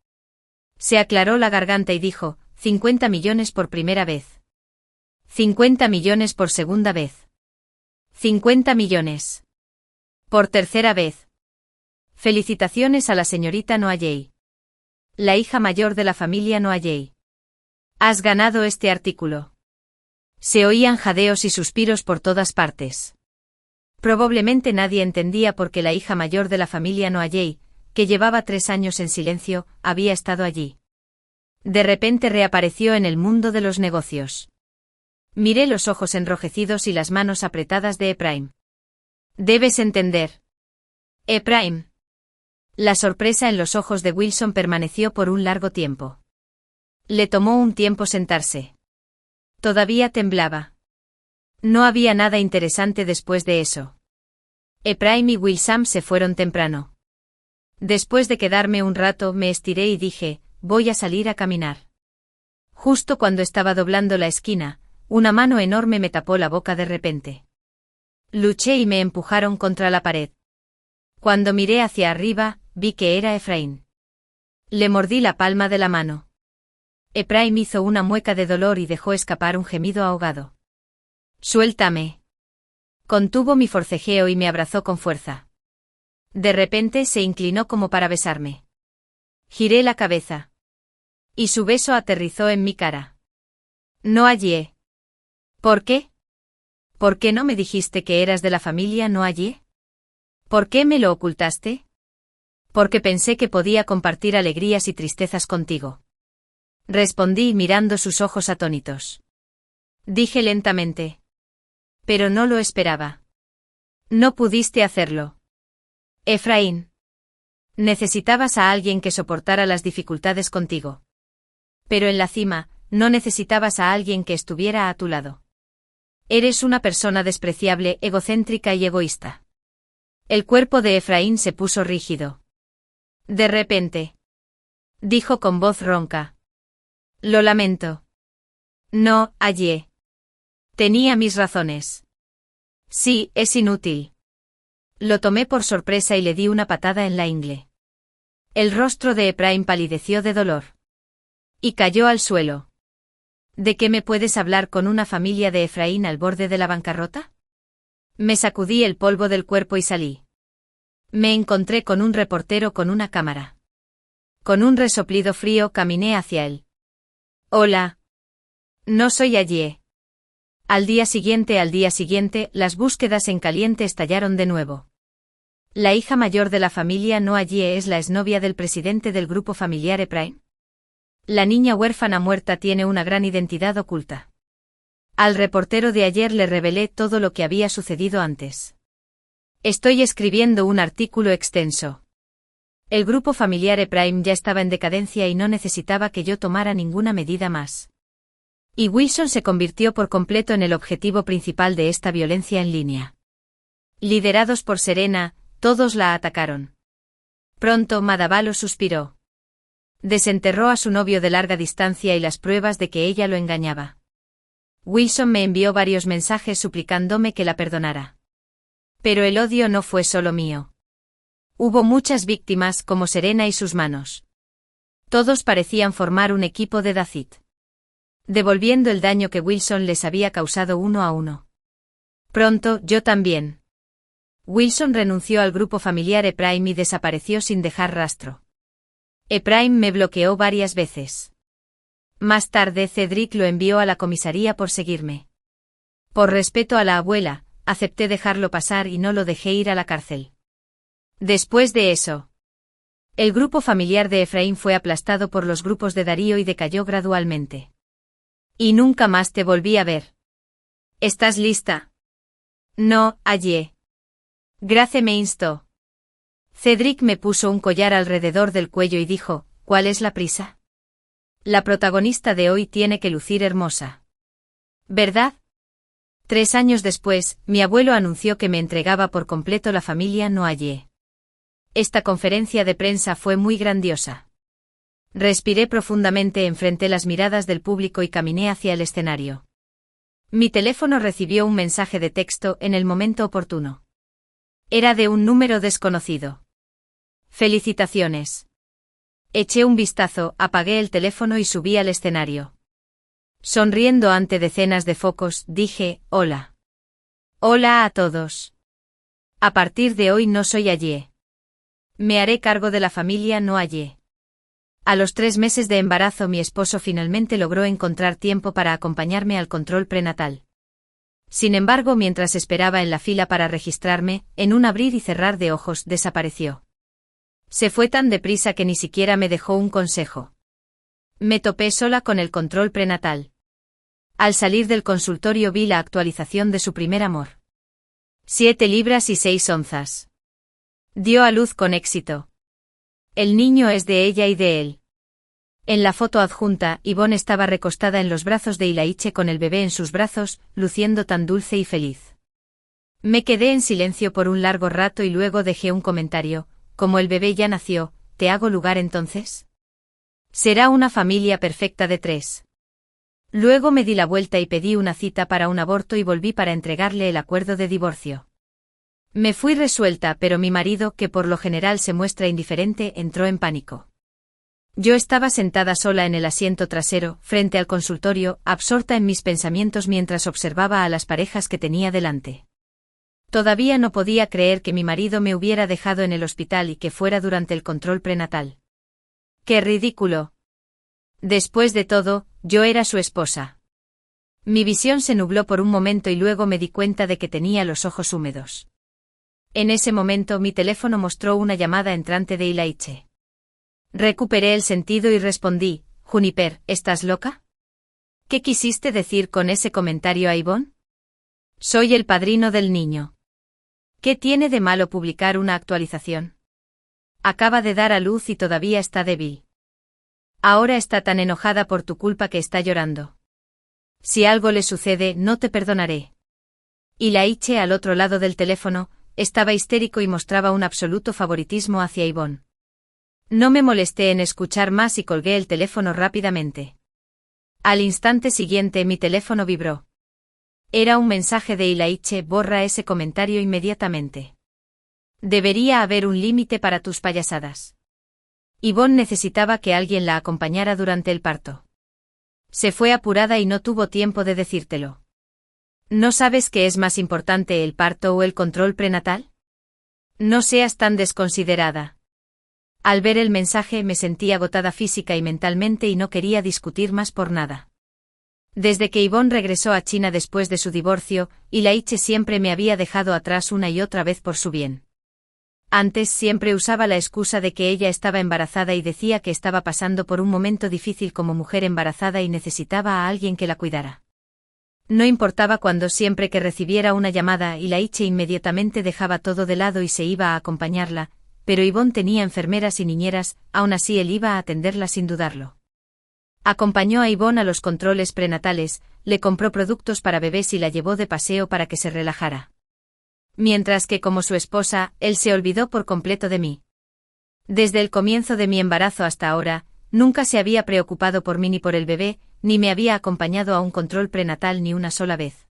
Se aclaró la garganta y dijo, 50 millones por primera vez. 50 millones por segunda vez. 50 millones. Por tercera vez. Felicitaciones a la señorita Noalley. La hija mayor de la familia Noalley. Has ganado este artículo. Se oían jadeos y suspiros por todas partes. Probablemente nadie entendía por qué la hija mayor de la familia Noalley, que llevaba 3 años en silencio, había estado allí. De repente reapareció en el mundo de los negocios. Miré los ojos enrojecidos y las manos apretadas de Ephraim. Debes entender. Ephraim. La sorpresa en los ojos de Wilson permaneció por un largo tiempo. Le tomó un tiempo sentarse. Todavía temblaba. No había nada interesante después de eso. Ephraim y Wilson se fueron temprano. Después de quedarme un rato me estiré y dije, voy a salir a caminar. Justo cuando estaba doblando la esquina, una mano enorme me tapó la boca de repente. Luché y me empujaron contra la pared. Cuando miré hacia arriba, vi que era Ephraim. Le mordí la palma de la mano. Ephraim hizo una mueca de dolor y dejó escapar un gemido ahogado. Suéltame. Contuvo mi forcejeo y me abrazó con fuerza. De repente se inclinó como para besarme. Giré la cabeza. Y su beso aterrizó en mi cara. Noalley. ¿Por qué? ¿Por qué no me dijiste que eras de la familia Noalley? ¿Por qué me lo ocultaste? Porque pensé que podía compartir alegrías y tristezas contigo. Respondí mirando sus ojos atónitos. Dije lentamente. Pero no lo esperaba. No pudiste hacerlo. Ephraim. Necesitabas a alguien que soportara las dificultades contigo. Pero en la cima, no necesitabas a alguien que estuviera a tu lado. Eres una persona despreciable, egocéntrica y egoísta. El cuerpo de Ephraim se puso rígido. De repente. Dijo con voz ronca. Lo lamento. No, allí. Tenía mis razones. Sí, es inútil. Lo tomé por sorpresa y le di una patada en la ingle. El rostro de Ephraim palideció de dolor. Y cayó al suelo. ¿De qué me puedes hablar con una familia de Efraín al borde de la bancarrota? Me sacudí el polvo del cuerpo y salí. Me encontré con un reportero con una cámara. Con un resoplido frío caminé hacia él. Hola. No soy allí. Al día siguiente, las búsquedas en caliente estallaron de nuevo. La hija mayor de la familia no allí es la exnovia del presidente del grupo familiar Ephraim. La niña huérfana muerta tiene una gran identidad oculta. Al reportero de ayer le revelé todo lo que había sucedido antes. Estoy escribiendo un artículo extenso. El grupo familiar Ephraim ya estaba en decadencia y no necesitaba que yo tomara ninguna medida más. Y Wilson se convirtió por completo en el objetivo principal de esta violencia en línea. Liderados por Serena, todos la atacaron. Pronto Madavalo suspiró. Desenterró a su novio de larga distancia y las pruebas de que ella lo engañaba. Wilson me envió varios mensajes suplicándome que la perdonara. Pero el odio no fue solo mío. Hubo muchas víctimas como Serena y sus manos. Todos parecían formar un equipo de Dacit. Devolviendo el daño que Wilson les había causado uno a uno. Pronto, yo también. Wilson renunció al grupo familiar Ephraim y desapareció sin dejar rastro. Ephraim me bloqueó varias veces. Más tarde Cedric lo envió a la comisaría por seguirme. Por respeto a la abuela, acepté dejarlo pasar y no lo dejé ir a la cárcel. Después de eso, el grupo familiar de Ephraim fue aplastado por los grupos de Darío y decayó gradualmente. Y nunca más te volví a ver. ¿Estás lista? No, allí. Grace me instó. Cedric me puso un collar alrededor del cuello y dijo, ¿cuál es la prisa? La protagonista de hoy tiene que lucir hermosa. ¿Verdad? 3 años después, mi abuelo anunció que me entregaba por completo la familia Noailles. Esta conferencia de prensa fue muy grandiosa. Respiré profundamente, enfrenté las miradas del público y caminé hacia el escenario. Mi teléfono recibió un mensaje de texto en el momento oportuno. Era de un número desconocido. Felicitaciones. Eché un vistazo, apagué el teléfono y subí al escenario. Sonriendo ante decenas de focos, dije, hola. Hola a todos. A partir de hoy no soy allí. Me haré cargo de la familia Noailles. A los 3 meses de embarazo mi esposo finalmente logró encontrar tiempo para acompañarme al control prenatal. Sin embargo, mientras esperaba en la fila para registrarme, en un abrir y cerrar de ojos desapareció. Se fue tan deprisa que ni siquiera me dejó un consejo. Me topé sola con el control prenatal. Al salir del consultorio vi la actualización de su primer amor. 7 libras y 6 onzas. Dio a luz con éxito. El niño es de ella y de él. En la foto adjunta, Yvonne estaba recostada en los brazos de Ilaiche con el bebé en sus brazos, luciendo tan dulce y feliz. Me quedé en silencio por un largo rato y luego dejé un comentario, como el bebé ya nació, ¿te hago lugar entonces? Será una familia perfecta de 3. Luego me di la vuelta y pedí una cita para un aborto y volví para entregarle el acuerdo de divorcio. Me fui resuelta, pero mi marido, que por lo general se muestra indiferente, entró en pánico. Yo estaba sentada sola en el asiento trasero, frente al consultorio, absorta en mis pensamientos mientras observaba a las parejas que tenía delante. Todavía no podía creer que mi marido me hubiera dejado en el hospital y que fuera durante el control prenatal. ¡Qué ridículo! Después de todo, yo era su esposa. Mi visión se nubló por un momento y luego me di cuenta de que tenía los ojos húmedos. En ese momento mi teléfono mostró una llamada entrante de Ilaiche. Recuperé el sentido y respondí, Juniper, ¿estás loca? ¿Qué quisiste decir con ese comentario a Yvonne? Soy el padrino del niño. ¿Qué tiene de malo publicar una actualización? Acaba de dar a luz y todavía está débil. Ahora está tan enojada por tu culpa que está llorando. Si algo le sucede, no te perdonaré. Ilaiche, al otro lado del teléfono, estaba histérico y mostraba un absoluto favoritismo hacia Yvonne. No me molesté en escuchar más y colgué el teléfono rápidamente. Al instante siguiente mi teléfono vibró. Era un mensaje de Ilaiche: borra ese comentario inmediatamente. Debería haber un límite para tus payasadas. Yvonne necesitaba que alguien la acompañara durante el parto. Se fue apurada y no tuvo tiempo de decírtelo. ¿No sabes qué es más importante, el parto o el control prenatal? No seas tan desconsiderada. Al ver el mensaje me sentí agotada física y mentalmente y no quería discutir más por nada. Desde que Yvonne regresó a China después de su divorcio, Ilaiche siempre me había dejado atrás una y otra vez por su bien. Antes siempre usaba la excusa de que ella estaba embarazada y decía que estaba pasando por un momento difícil como mujer embarazada y necesitaba a alguien que la cuidara. No importaba cuándo, siempre que recibiera una llamada, Ilaiche inmediatamente dejaba todo de lado y se iba a acompañarla, pero Yvonne tenía enfermeras y niñeras, aún así él iba a atenderla sin dudarlo. Acompañó a Yvonne a los controles prenatales, le compró productos para bebés y la llevó de paseo para que se relajara. Mientras que, como su esposa, él se olvidó por completo de mí. Desde el comienzo de mi embarazo hasta ahora, nunca se había preocupado por mí ni por el bebé, ni me había acompañado a un control prenatal ni una sola vez.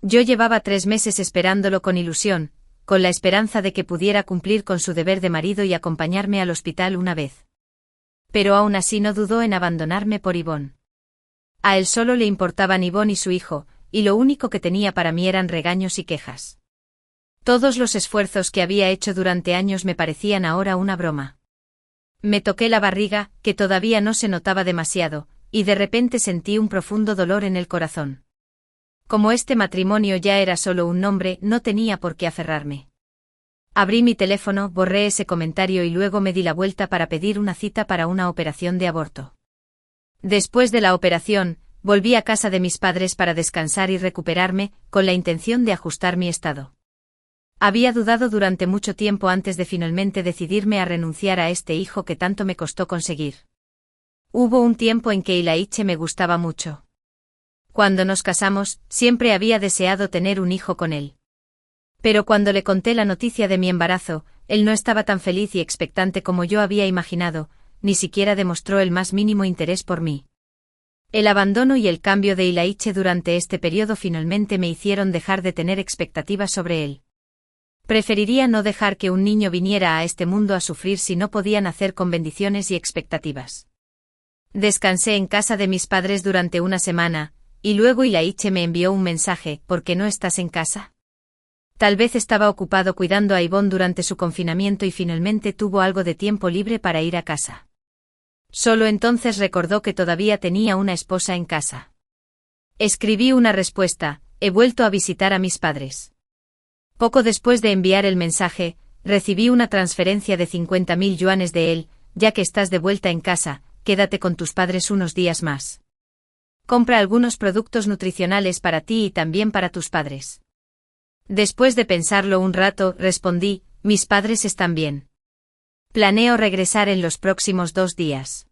Yo llevaba 3 meses esperándolo con ilusión, con la esperanza de que pudiera cumplir con su deber de marido y acompañarme al hospital una vez. Pero aún así no dudó en abandonarme por Yvonne. A él solo le importaban Yvonne y su hijo, y lo único que tenía para mí eran regaños y quejas. Todos los esfuerzos que había hecho durante años me parecían ahora una broma. Me toqué la barriga, que todavía no se notaba demasiado, y de repente sentí un profundo dolor en el corazón. Como este matrimonio ya era solo un nombre, no tenía por qué aferrarme. Abrí mi teléfono, borré ese comentario y luego me di la vuelta para pedir una cita para una operación de aborto. Después de la operación, volví a casa de mis padres para descansar y recuperarme, con la intención de ajustar mi estado. Había dudado durante mucho tiempo antes de finalmente decidirme a renunciar a este hijo que tanto me costó conseguir. Hubo un tiempo en que Ilaiche me gustaba mucho. Cuando nos casamos, siempre había deseado tener un hijo con él. Pero cuando le conté la noticia de mi embarazo, él no estaba tan feliz y expectante como yo había imaginado, ni siquiera demostró el más mínimo interés por mí. El abandono y el cambio de Ilaiche durante este periodo finalmente me hicieron dejar de tener expectativas sobre él. Preferiría no dejar que un niño viniera a este mundo a sufrir si no podía nacer con bendiciones y expectativas. Descansé en casa de mis padres durante una semana, y luego Ilaiche me envió un mensaje: ¿por qué no estás en casa? Tal vez estaba ocupado cuidando a Yvonne durante su confinamiento y finalmente tuvo algo de tiempo libre para ir a casa. Solo entonces recordó que todavía tenía una esposa en casa. Escribí una respuesta: he vuelto a visitar a mis padres. Poco después de enviar el mensaje, recibí una transferencia de 50.000 yuanes de él: ya que estás de vuelta en casa, quédate con tus padres unos días más. Compra algunos productos nutricionales para ti y también para tus padres. Después de pensarlo un rato, respondí: mis padres están bien. Planeo regresar en los próximos 2 días.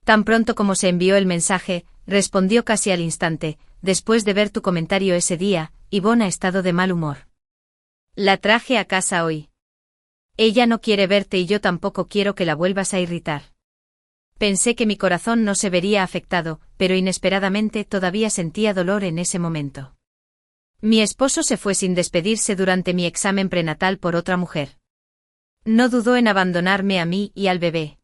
Tan pronto como se envió el mensaje, respondió casi al instante: después de ver tu comentario ese día, Yvonne ha estado de mal humor. La traje a casa hoy. Ella no quiere verte y yo tampoco quiero que la vuelvas a irritar. Pensé que mi corazón no se vería afectado, pero inesperadamente todavía sentía dolor en ese momento. Mi esposo se fue sin despedirse durante mi examen prenatal por otra mujer. No dudó en abandonarme a mí y al bebé.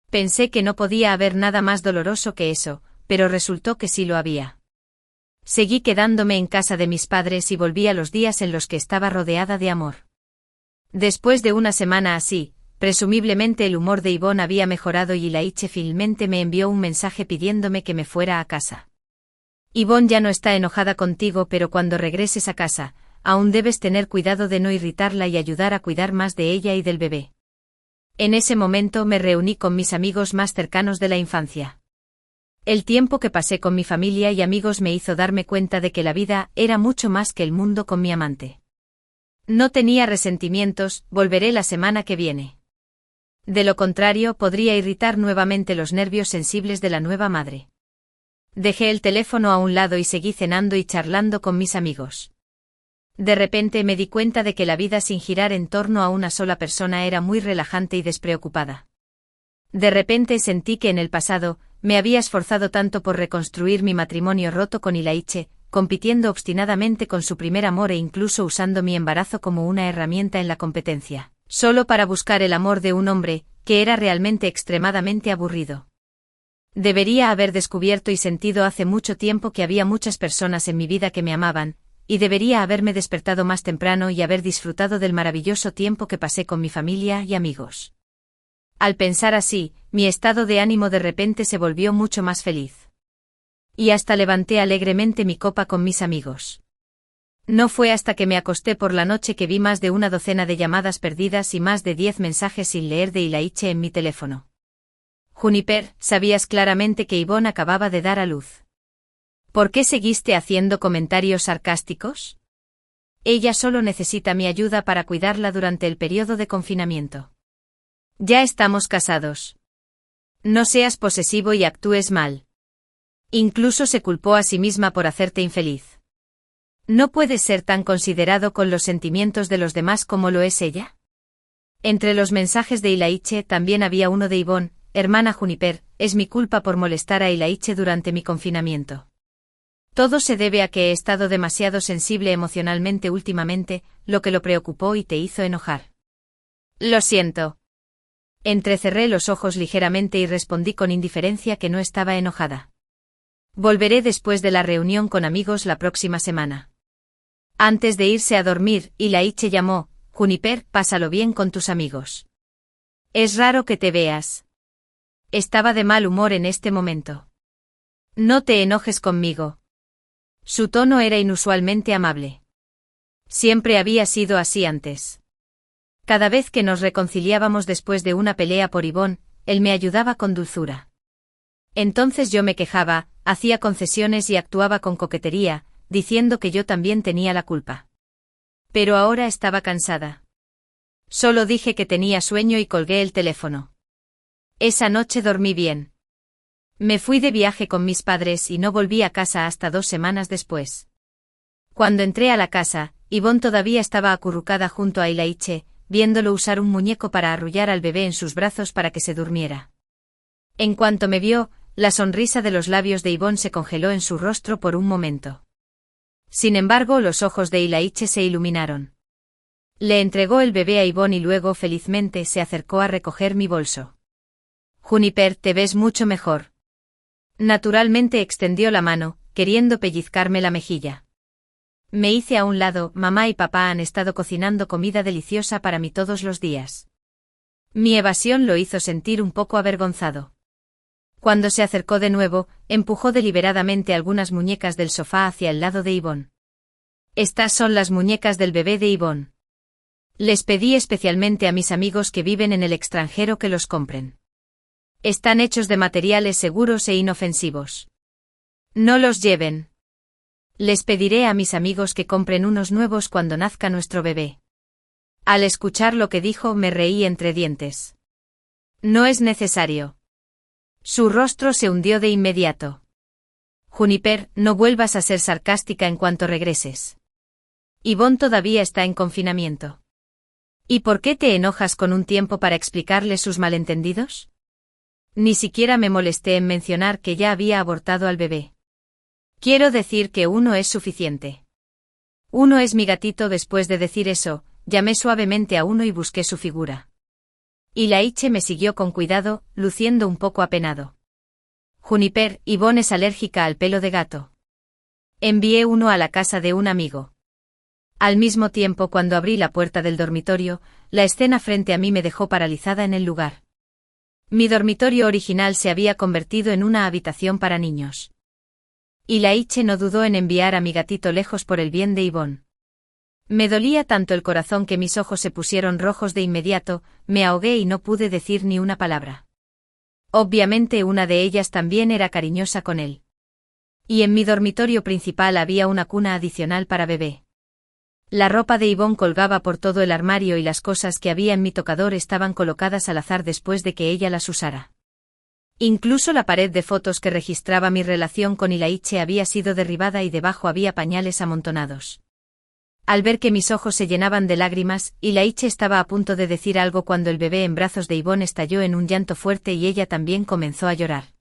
Pensé que no podía haber nada más doloroso que eso, pero resultó que sí lo había. Seguí quedándome en casa de mis padres y volví a los días en los que estaba rodeada de amor. Después de una semana así, presumiblemente el humor de Yvonne había mejorado y Ilaiche finalmente me envió un mensaje pidiéndome que me fuera a casa. Yvonne ya no está enojada contigo, pero cuando regreses a casa, aún debes tener cuidado de no irritarla y ayudar a cuidar más de ella y del bebé. En ese momento me reuní con mis amigos más cercanos de la infancia. El tiempo que pasé con mi familia y amigos me hizo darme cuenta de que la vida era mucho más que el mundo con mi amante. No tenía resentimientos, volveré la semana que viene. De lo contrario, podría irritar nuevamente los nervios sensibles de la nueva madre. Dejé el teléfono a un lado y seguí cenando y charlando con mis amigos. De repente me di cuenta de que la vida sin girar en torno a una sola persona era muy relajante y despreocupada. De repente sentí que en el pasado, me había esforzado tanto por reconstruir mi matrimonio roto con Ilaiche, compitiendo obstinadamente con su primer amor e incluso usando mi embarazo como una herramienta en la competencia, solo para buscar el amor de un hombre, que era realmente extremadamente aburrido. Debería haber descubierto y sentido hace mucho tiempo que había muchas personas en mi vida que me amaban, y debería haberme despertado más temprano y haber disfrutado del maravilloso tiempo que pasé con mi familia y amigos. Al pensar así, mi estado de ánimo de repente se volvió mucho más feliz. Y hasta levanté alegremente mi copa con mis amigos. No fue hasta que me acosté por la noche que vi más de una docena de llamadas perdidas y más de 10 mensajes sin leer de Ilaiche en mi teléfono. Juniper, sabías claramente que Yvonne acababa de dar a luz. ¿Por qué seguiste haciendo comentarios sarcásticos? Ella solo necesita mi ayuda para cuidarla durante el periodo de confinamiento. Ya estamos casados. No seas posesivo y actúes mal. Incluso se culpó a sí misma por hacerte infeliz. ¿No puedes ser tan considerado con los sentimientos de los demás como lo es ella? Entre los mensajes de Ilaiche también había uno de Yvonne: hermana Juniper, es mi culpa por molestar a Ilaiche durante mi confinamiento. Todo se debe a que he estado demasiado sensible emocionalmente últimamente, lo que lo preocupó y te hizo enojar. Lo siento. Entrecerré los ojos ligeramente y respondí con indiferencia que no estaba enojada. Volveré después de la reunión con amigos la próxima semana. Antes de irse a dormir, Ilaiche llamó: Juniper, pásalo bien con tus amigos. Es raro que te veas. Estaba de mal humor en este momento. No te enojes conmigo. Su tono era inusualmente amable. Siempre había sido así antes. Cada vez que nos reconciliábamos después de una pelea por Yvonne, él me ayudaba con dulzura. Entonces yo me quejaba, hacía concesiones y actuaba con coquetería, diciendo que yo también tenía la culpa. Pero ahora estaba cansada. Solo dije que tenía sueño y colgué el teléfono. Esa noche dormí bien. Me fui de viaje con mis padres y no volví a casa hasta 2 semanas después. Cuando entré a la casa, Yvonne todavía estaba acurrucada junto a Ilaiche, viéndolo usar un muñeco para arrullar al bebé en sus brazos para que se durmiera. En cuanto me vio, la sonrisa de los labios de Yvonne se congeló en su rostro por un momento. Sin embargo, los ojos de Ilaiche se iluminaron. Le entregó el bebé a Yvonne y luego felizmente se acercó a recoger mi bolso. Juniper, te ves mucho mejor. Naturalmente extendió la mano, queriendo pellizcarme la mejilla. Me hice a un lado. Mamá y papá han estado cocinando comida deliciosa para mí todos los días. Mi evasión lo hizo sentir un poco avergonzado. Cuando se acercó de nuevo, empujó deliberadamente algunas muñecas del sofá hacia el lado de Yvonne. Estas son las muñecas del bebé de Yvonne. Les pedí especialmente a mis amigos que viven en el extranjero que los compren. Están hechos de materiales seguros e inofensivos. No los lleven. Les pediré a mis amigos que compren unos nuevos cuando nazca nuestro bebé. Al escuchar lo que dijo, me reí entre dientes. No es necesario. Su rostro se hundió de inmediato. Juniper, no vuelvas a ser sarcástica en cuanto regreses. Yvonne todavía está en confinamiento. ¿Y por qué te enojas con un tiempo para explicarle sus malentendidos? Ni siquiera me molesté en mencionar que ya había abortado al bebé. Quiero decir que uno es suficiente. Uno es mi gatito. Después de decir eso, llamé suavemente a uno y busqué su figura. Ilaiche me siguió con cuidado, luciendo un poco apenado. Juniper, Yvonne es alérgica al pelo de gato. Envié uno a la casa de un amigo. Al mismo tiempo, cuando abrí la puerta del dormitorio, la escena frente a mí me dejó paralizada en el lugar. Mi dormitorio original se había convertido en una habitación para niños. Ilaiche no dudó en enviar a mi gatito lejos por el bien de Yvonne. Me dolía tanto el corazón que mis ojos se pusieron rojos de inmediato, me ahogué y no pude decir ni una palabra. Obviamente una de ellas también era cariñosa con él. Y en mi dormitorio principal había una cuna adicional para bebé. La ropa de Yvonne colgaba por todo el armario y las cosas que había en mi tocador estaban colocadas al azar después de que ella las usara. Incluso la pared de fotos que registraba mi relación con Ilaiche había sido derribada y debajo había pañales amontonados. Al ver que mis ojos se llenaban de lágrimas, Ilaiche estaba a punto de decir algo cuando el bebé en brazos de Yvonne estalló en un llanto fuerte y ella también comenzó a llorar.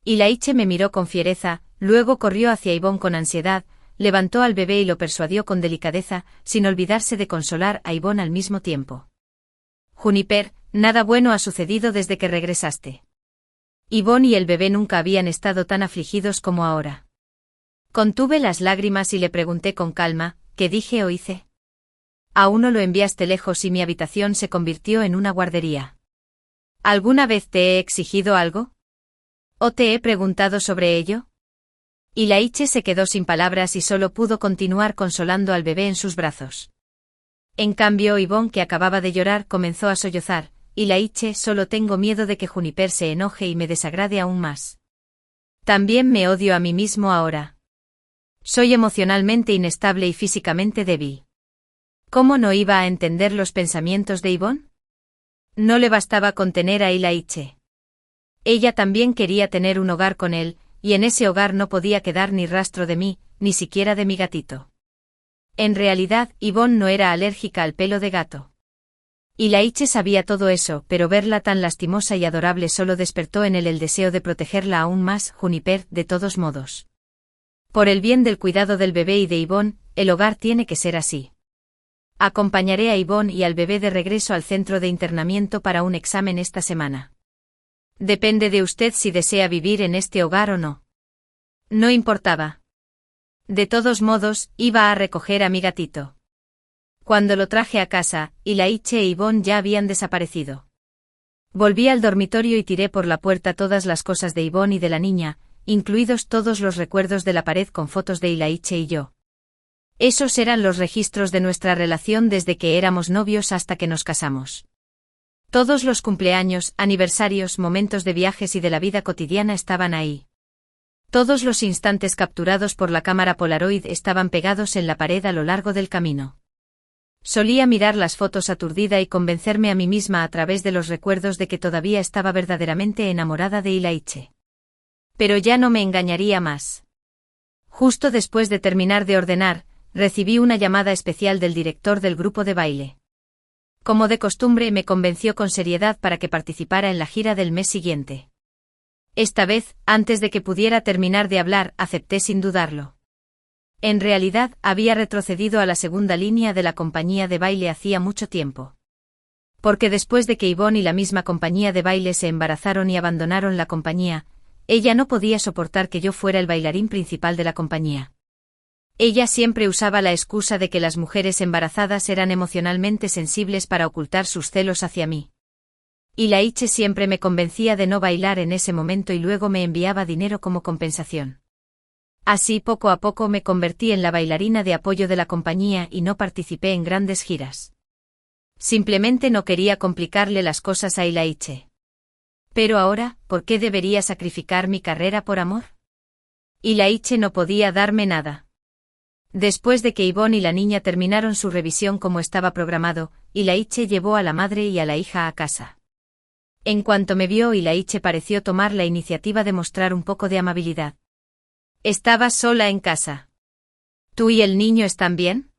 Ilaiche me miró con fiereza, luego corrió hacia Yvonne con ansiedad, levantó al bebé y lo persuadió con delicadeza, sin olvidarse de consolar a Yvonne al mismo tiempo. Juniper, nada bueno ha sucedido desde que regresaste. Yvonne y el bebé nunca habían estado tan afligidos como ahora. Contuve las lágrimas y le pregunté con calma, ¿qué dije o hice? Aún no lo enviaste lejos y mi habitación se convirtió en una guardería. ¿Alguna vez te he exigido algo? ¿O te he preguntado sobre ello? Ilaiche se quedó sin palabras y solo pudo continuar consolando al bebé en sus brazos. En cambio Yvonne, que acababa de llorar, comenzó a sollozar. Ilaiche, solo tengo miedo de que Juniper se enoje y me desagrade aún más. También me odio a mí mismo ahora. Soy emocionalmente inestable y físicamente débil. ¿Cómo no iba a entender los pensamientos de Yvonne? No le bastaba con tener a Ilaiche. Ella también quería tener un hogar con él, y en ese hogar no podía quedar ni rastro de mí, ni siquiera de mi gatito. En realidad, Yvonne no era alérgica al pelo de gato. Ilaiche sabía todo eso, pero verla tan lastimosa y adorable solo despertó en él el deseo de protegerla aún más. Juniper, de todos modos. Por el bien del cuidado del bebé y de Yvonne, el hogar tiene que ser así. Acompañaré a Yvonne y al bebé de regreso al centro de internamiento para un examen esta semana. Depende de usted si desea vivir en este hogar o no. No importaba. De todos modos, iba a recoger a mi gatito. Cuando lo traje a casa, Ilaiche e Yvonne ya habían desaparecido. Volví al dormitorio y tiré por la puerta todas las cosas de Yvonne y de la niña, incluidos todos los recuerdos de la pared con fotos de Ilaiche y yo. Esos eran los registros de nuestra relación desde que éramos novios hasta que nos casamos. Todos los cumpleaños, aniversarios, momentos de viajes y de la vida cotidiana estaban ahí. Todos los instantes capturados por la cámara Polaroid estaban pegados en la pared a lo largo del camino. Solía mirar las fotos aturdida y convencerme a mí misma a través de los recuerdos de que todavía estaba verdaderamente enamorada de Ilaiche. Pero ya no me engañaría más. Justo después de terminar de ordenar, recibí una llamada especial del director del grupo de baile. Como de costumbre, me convenció con seriedad para que participara en la gira del mes siguiente. Esta vez, antes de que pudiera terminar de hablar, acepté sin dudarlo. En realidad, había retrocedido a la segunda línea de la compañía de baile hacía mucho tiempo. Porque después de que Yvonne y la misma compañía de baile se embarazaron y abandonaron la compañía, ella no podía soportar que yo fuera el bailarín principal de la compañía. Ella siempre usaba la excusa de que las mujeres embarazadas eran emocionalmente sensibles para ocultar sus celos hacia mí. Ilaiche siempre me convencía de no bailar en ese momento y luego me enviaba dinero como compensación. Así poco a poco me convertí en la bailarina de apoyo de la compañía y no participé en grandes giras. Simplemente no quería complicarle las cosas a Ilaiche. Pero ahora, ¿por qué debería sacrificar mi carrera por amor? Ilaiche no podía darme nada. Después de que Yvonne y la niña terminaron su revisión como estaba programado, Ilaiche llevó a la madre y a la hija a casa. En cuanto me vio, Ilaiche pareció tomar la iniciativa de mostrar un poco de amabilidad. ¿Estabas sola en casa? ¿Tú y el niño están bien?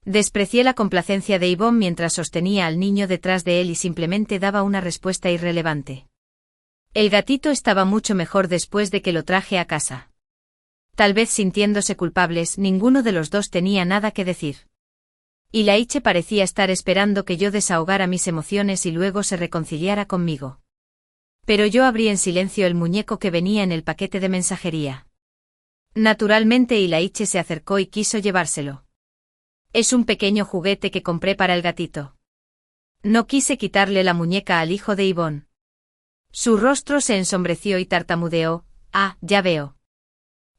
Desprecié la complacencia de Yvonne mientras sostenía al niño detrás de él y simplemente daba una respuesta irrelevante. El gatito estaba mucho mejor después de que lo traje a casa. Tal vez sintiéndose culpables, ninguno de los dos tenía nada que decir. Ilaiche parecía estar esperando que yo desahogara mis emociones y luego se reconciliara conmigo. Pero yo abrí en silencio el muñeco que venía en el paquete de mensajería. Naturalmente Ilaiche se acercó y quiso llevárselo. Es un pequeño juguete que compré para el gatito. No quise quitarle la muñeca al hijo de Yvonne. Su rostro se ensombreció y tartamudeó. Ah, ya veo.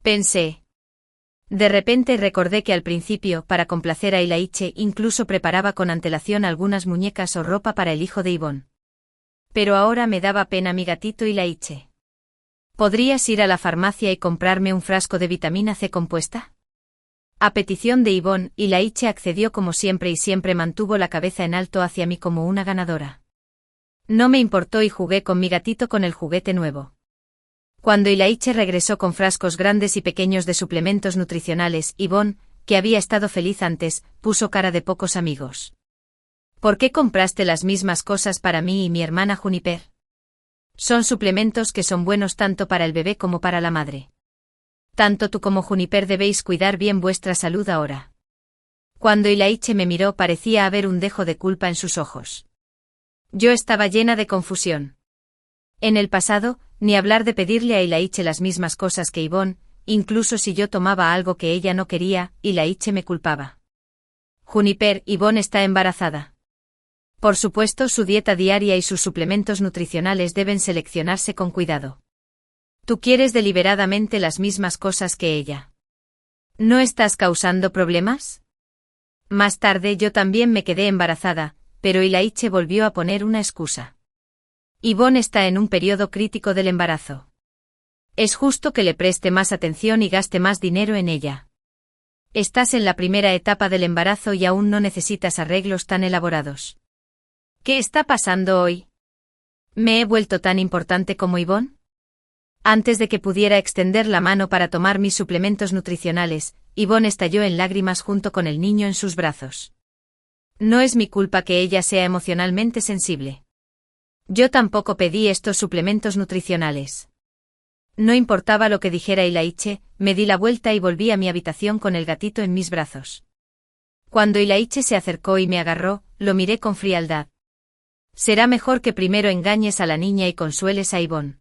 Pensé. De repente recordé que al principio, para complacer a Ilaiche, incluso preparaba con antelación algunas muñecas o ropa para el hijo de Yvonne. Pero ahora me daba pena mi gatito Ilaiche. ¿Podrías ir a la farmacia y comprarme un frasco de vitamina C compuesta? A petición de Yvonne, Ilaiche accedió como siempre y siempre mantuvo la cabeza en alto hacia mí como una ganadora. No me importó y jugué con mi gatito con el juguete nuevo. Cuando Ilaiche regresó con frascos grandes y pequeños de suplementos nutricionales, Yvonne, que había estado feliz antes, puso cara de pocos amigos. ¿Por qué compraste las mismas cosas para mí y mi hermana Juniper? Son suplementos que son buenos tanto para el bebé como para la madre. Tanto tú como Juniper debéis cuidar bien vuestra salud ahora. Cuando Ilaiche me miró parecía haber un dejo de culpa en sus ojos. Yo estaba llena de confusión. En el pasado, ni hablar de pedirle a Ilaiche las mismas cosas que Yvonne, incluso si yo tomaba algo que ella no quería, Ilaiche me culpaba. Juniper, Yvonne está embarazada. Por supuesto, su dieta diaria y sus suplementos nutricionales deben seleccionarse con cuidado. Tú quieres deliberadamente las mismas cosas que ella. ¿No estás causando problemas? Más tarde yo también me quedé embarazada, pero Ilaiche volvió a poner una excusa. Yvonne está en un periodo crítico del embarazo. Es justo que le preste más atención y gaste más dinero en ella. Estás en la primera etapa del embarazo y aún no necesitas arreglos tan elaborados. ¿Qué está pasando hoy? ¿Me he vuelto tan importante como Yvonne? Antes de que pudiera extender la mano para tomar mis suplementos nutricionales, Yvonne estalló en lágrimas junto con el niño en sus brazos. No es mi culpa que ella sea emocionalmente sensible. Yo tampoco pedí estos suplementos nutricionales. No importaba lo que dijera Ilaiche, me di la vuelta y volví a mi habitación con el gatito en mis brazos. Cuando Ilaiche se acercó y me agarró, lo miré con frialdad. Será mejor que primero engañes a la niña y consueles a Yvonne.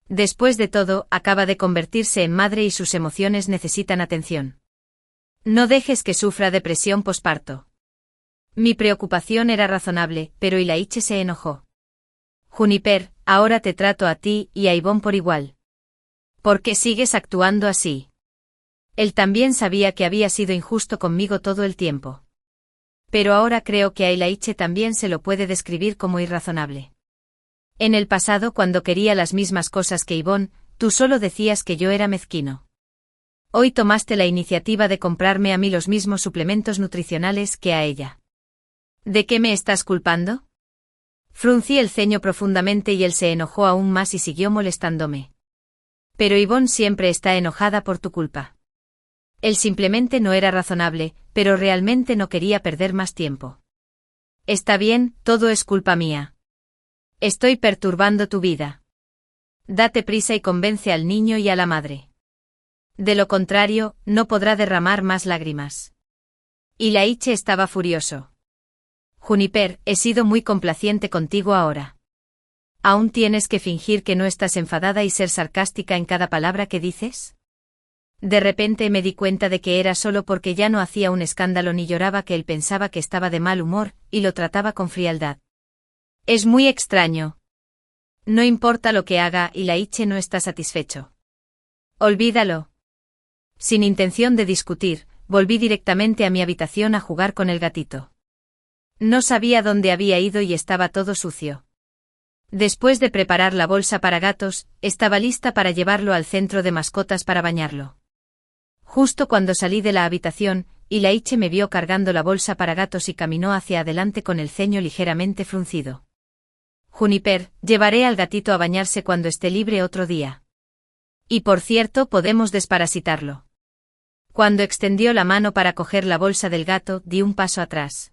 Después de todo, acaba de convertirse en madre y sus emociones necesitan atención. No dejes que sufra depresión posparto. Mi preocupación era razonable, pero Ilaiche se enojó. Juniper, ahora te trato a ti y a Yvonne por igual. ¿Por qué sigues actuando así? Él también sabía que había sido injusto conmigo todo el tiempo. Pero ahora creo que a Ilaiche también se lo puede describir como irrazonable. En el pasado, cuando quería las mismas cosas que Yvonne, tú solo decías que yo era mezquino. Hoy tomaste la iniciativa de comprarme a mí los mismos suplementos nutricionales que a ella. ¿De qué me estás culpando? Fruncí el ceño profundamente y él se enojó aún más y siguió molestándome. Pero Yvonne siempre está enojada por tu culpa. Él simplemente no era razonable, pero realmente no quería perder más tiempo. Está bien, todo es culpa mía. Estoy perturbando tu vida. Date prisa y convence al niño y a la madre. De lo contrario, no podrá derramar más lágrimas. Ilaiche estaba furioso. Juniper, he sido muy complaciente contigo ahora. ¿Aún tienes que fingir que no estás enfadada y ser sarcástica en cada palabra que dices? De repente me di cuenta de que era solo porque ya no hacía un escándalo ni lloraba que él pensaba que estaba de mal humor, y lo trataba con frialdad. Es muy extraño. No importa lo que haga, Ilaiche no está satisfecho. Olvídalo. Sin intención de discutir, volví directamente a mi habitación a jugar con el gatito. No sabía dónde había ido y estaba todo sucio. Después de preparar la bolsa para gatos, estaba lista para llevarlo al centro de mascotas para bañarlo. Justo cuando salí de la habitación, Ilaiche me vio cargando la bolsa para gatos y caminó hacia adelante con el ceño ligeramente fruncido. Juniper, llevaré al gatito a bañarse cuando esté libre otro día. Y por cierto, podemos desparasitarlo. Cuando extendió la mano para coger la bolsa del gato, di un paso atrás.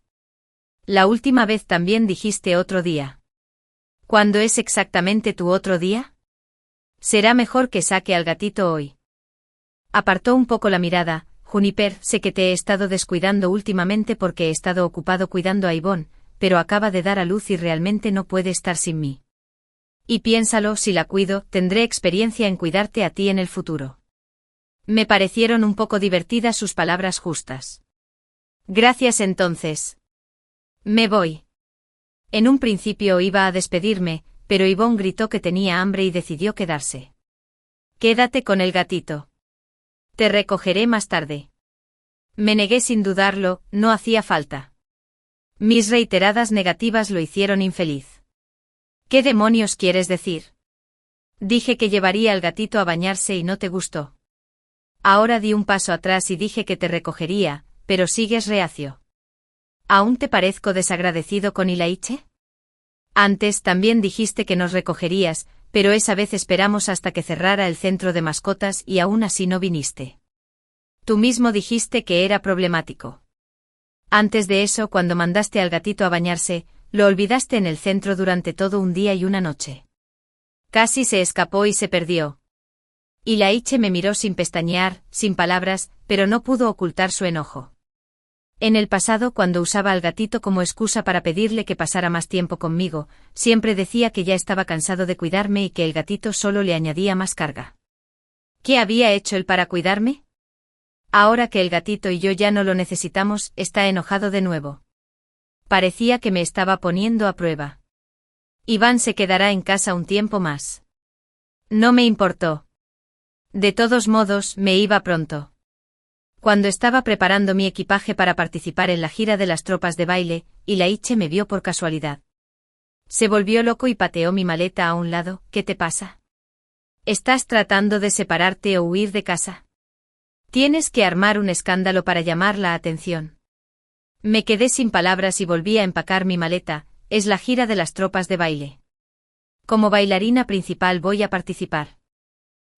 La última vez también dijiste otro día. ¿Cuándo es exactamente tu otro día? Será mejor que saque al gatito hoy. Apartó un poco la mirada. Juniper, sé que te he estado descuidando últimamente porque he estado ocupado cuidando a Yvonne, pero acaba de dar a luz y realmente no puede estar sin mí. Y piénsalo, si la cuido, tendré experiencia en cuidarte a ti en el futuro. Me parecieron un poco divertidas sus palabras justas. Gracias entonces. Me voy. En un principio iba a despedirme, pero Yvonne gritó que tenía hambre y decidió quedarse. Quédate con el gatito. Te recogeré más tarde. Me negué sin dudarlo, no hacía falta. Mis reiteradas negativas lo hicieron infeliz. ¿Qué demonios quieres decir? Dije que llevaría al gatito a bañarse y no te gustó. Ahora di un paso atrás y dije que te recogería, pero sigues reacio. ¿Aún te parezco desagradecido con Ilaiche? Antes también dijiste que nos recogerías, pero esa vez esperamos hasta que cerrara el centro de mascotas y aún así no viniste. Tú mismo dijiste que era problemático. Antes de eso, cuando mandaste al gatito a bañarse, lo olvidaste en el centro durante todo un día y una noche. Casi se escapó y se perdió. Ilaiche me miró sin pestañear, sin palabras, pero no pudo ocultar su enojo. En el pasado, cuando usaba al gatito como excusa para pedirle que pasara más tiempo conmigo, siempre decía que ya estaba cansado de cuidarme y que el gatito solo le añadía más carga. ¿Qué había hecho él para cuidarme? Ahora que el gatito y yo ya no lo necesitamos, está enojado de nuevo. Parecía que me estaba poniendo a prueba. Iván se quedará en casa un tiempo más. No me importó. De todos modos, me iba pronto. Cuando estaba preparando mi equipaje para participar en la gira de las tropas de baile, Ilaiche me vio por casualidad. Se volvió loco y pateó mi maleta a un lado. ¿Qué te pasa? ¿Estás tratando de separarte o huir de casa? Tienes que armar un escándalo para llamar la atención. Me quedé sin palabras y volví a empacar mi maleta. Es la gira de las tropas de baile. Como bailarina principal voy a participar.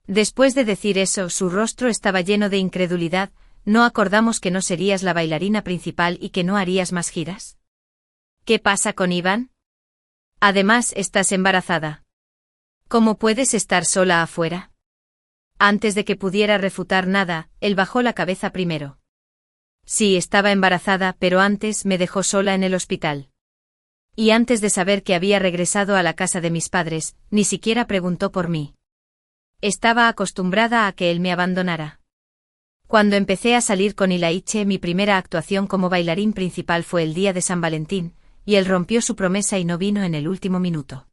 Después de decir eso, su rostro estaba lleno de incredulidad. ¿No acordamos que no serías la bailarina principal y que no harías más giras? ¿Qué pasa con Iván? Además, estás embarazada. ¿Cómo puedes estar sola afuera? Antes de que pudiera refutar nada, él bajó la cabeza primero. Sí, estaba embarazada, pero antes me dejó sola en el hospital. Y antes de saber que había regresado a la casa de mis padres, ni siquiera preguntó por mí. Estaba acostumbrada a que él me abandonara. Cuando empecé a salir con Ilaiche, mi primera actuación como bailarín principal fue el día de San Valentín, y él rompió su promesa y no vino en el último minuto.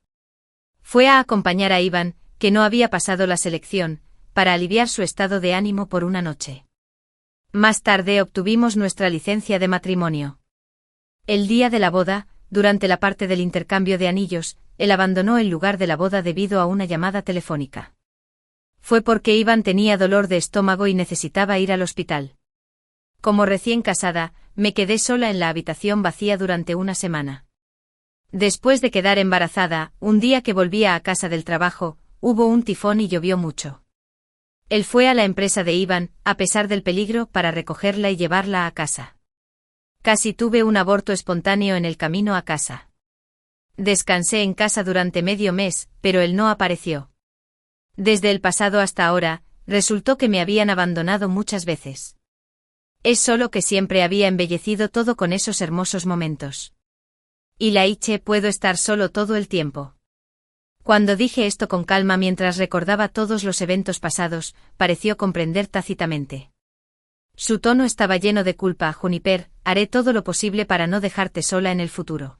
Fue a acompañar a Iván, que no había pasado la selección, para aliviar su estado de ánimo por una noche. Más tarde obtuvimos nuestra licencia de matrimonio. El día de la boda, durante la parte del intercambio de anillos, él abandonó el lugar de la boda debido a una llamada telefónica. Fue porque Iván tenía dolor de estómago y necesitaba ir al hospital. Como recién casada, me quedé sola en la habitación vacía durante una semana. Después de quedar embarazada, un día que volvía a casa del trabajo, hubo un tifón y llovió mucho. Él fue a la empresa de Iván, a pesar del peligro, para recogerla y llevarla a casa. Casi tuve un aborto espontáneo en el camino a casa. Descansé en casa durante medio mes, pero él no apareció. Desde el pasado hasta ahora, resultó que me habían abandonado muchas veces. Es solo que siempre había embellecido todo con esos hermosos momentos. Ilaiche, puedo estar solo todo el tiempo. Cuando dije esto con calma mientras recordaba todos los eventos pasados, pareció comprender tácitamente. Su tono estaba lleno de culpa. Juniper, haré todo lo posible para no dejarte sola en el futuro.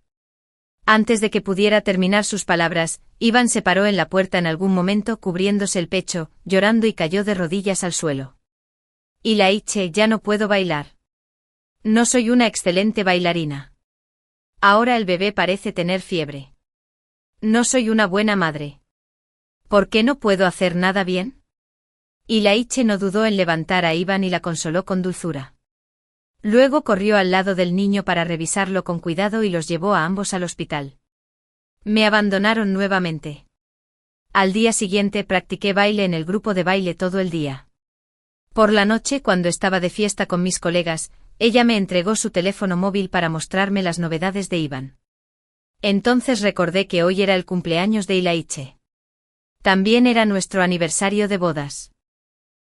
Antes de que pudiera terminar sus palabras, Iván se paró en la puerta en algún momento cubriéndose el pecho, llorando y cayó de rodillas al suelo. Ilaiche, ya no puedo bailar. No soy una excelente bailarina. Ahora el bebé parece tener fiebre. No soy una buena madre. ¿Por qué no puedo hacer nada bien? Ilaiche no dudó en levantar a Iván y la consoló con dulzura. Luego corrió al lado del niño para revisarlo con cuidado y los llevó a ambos al hospital. Me abandonaron nuevamente. Al día siguiente practiqué baile en el grupo de baile todo el día. Por la noche, cuando estaba de fiesta con mis colegas, ella me entregó su teléfono móvil para mostrarme las novedades de Iván. Entonces recordé que hoy era el cumpleaños de Ilaiche. También era nuestro aniversario de bodas.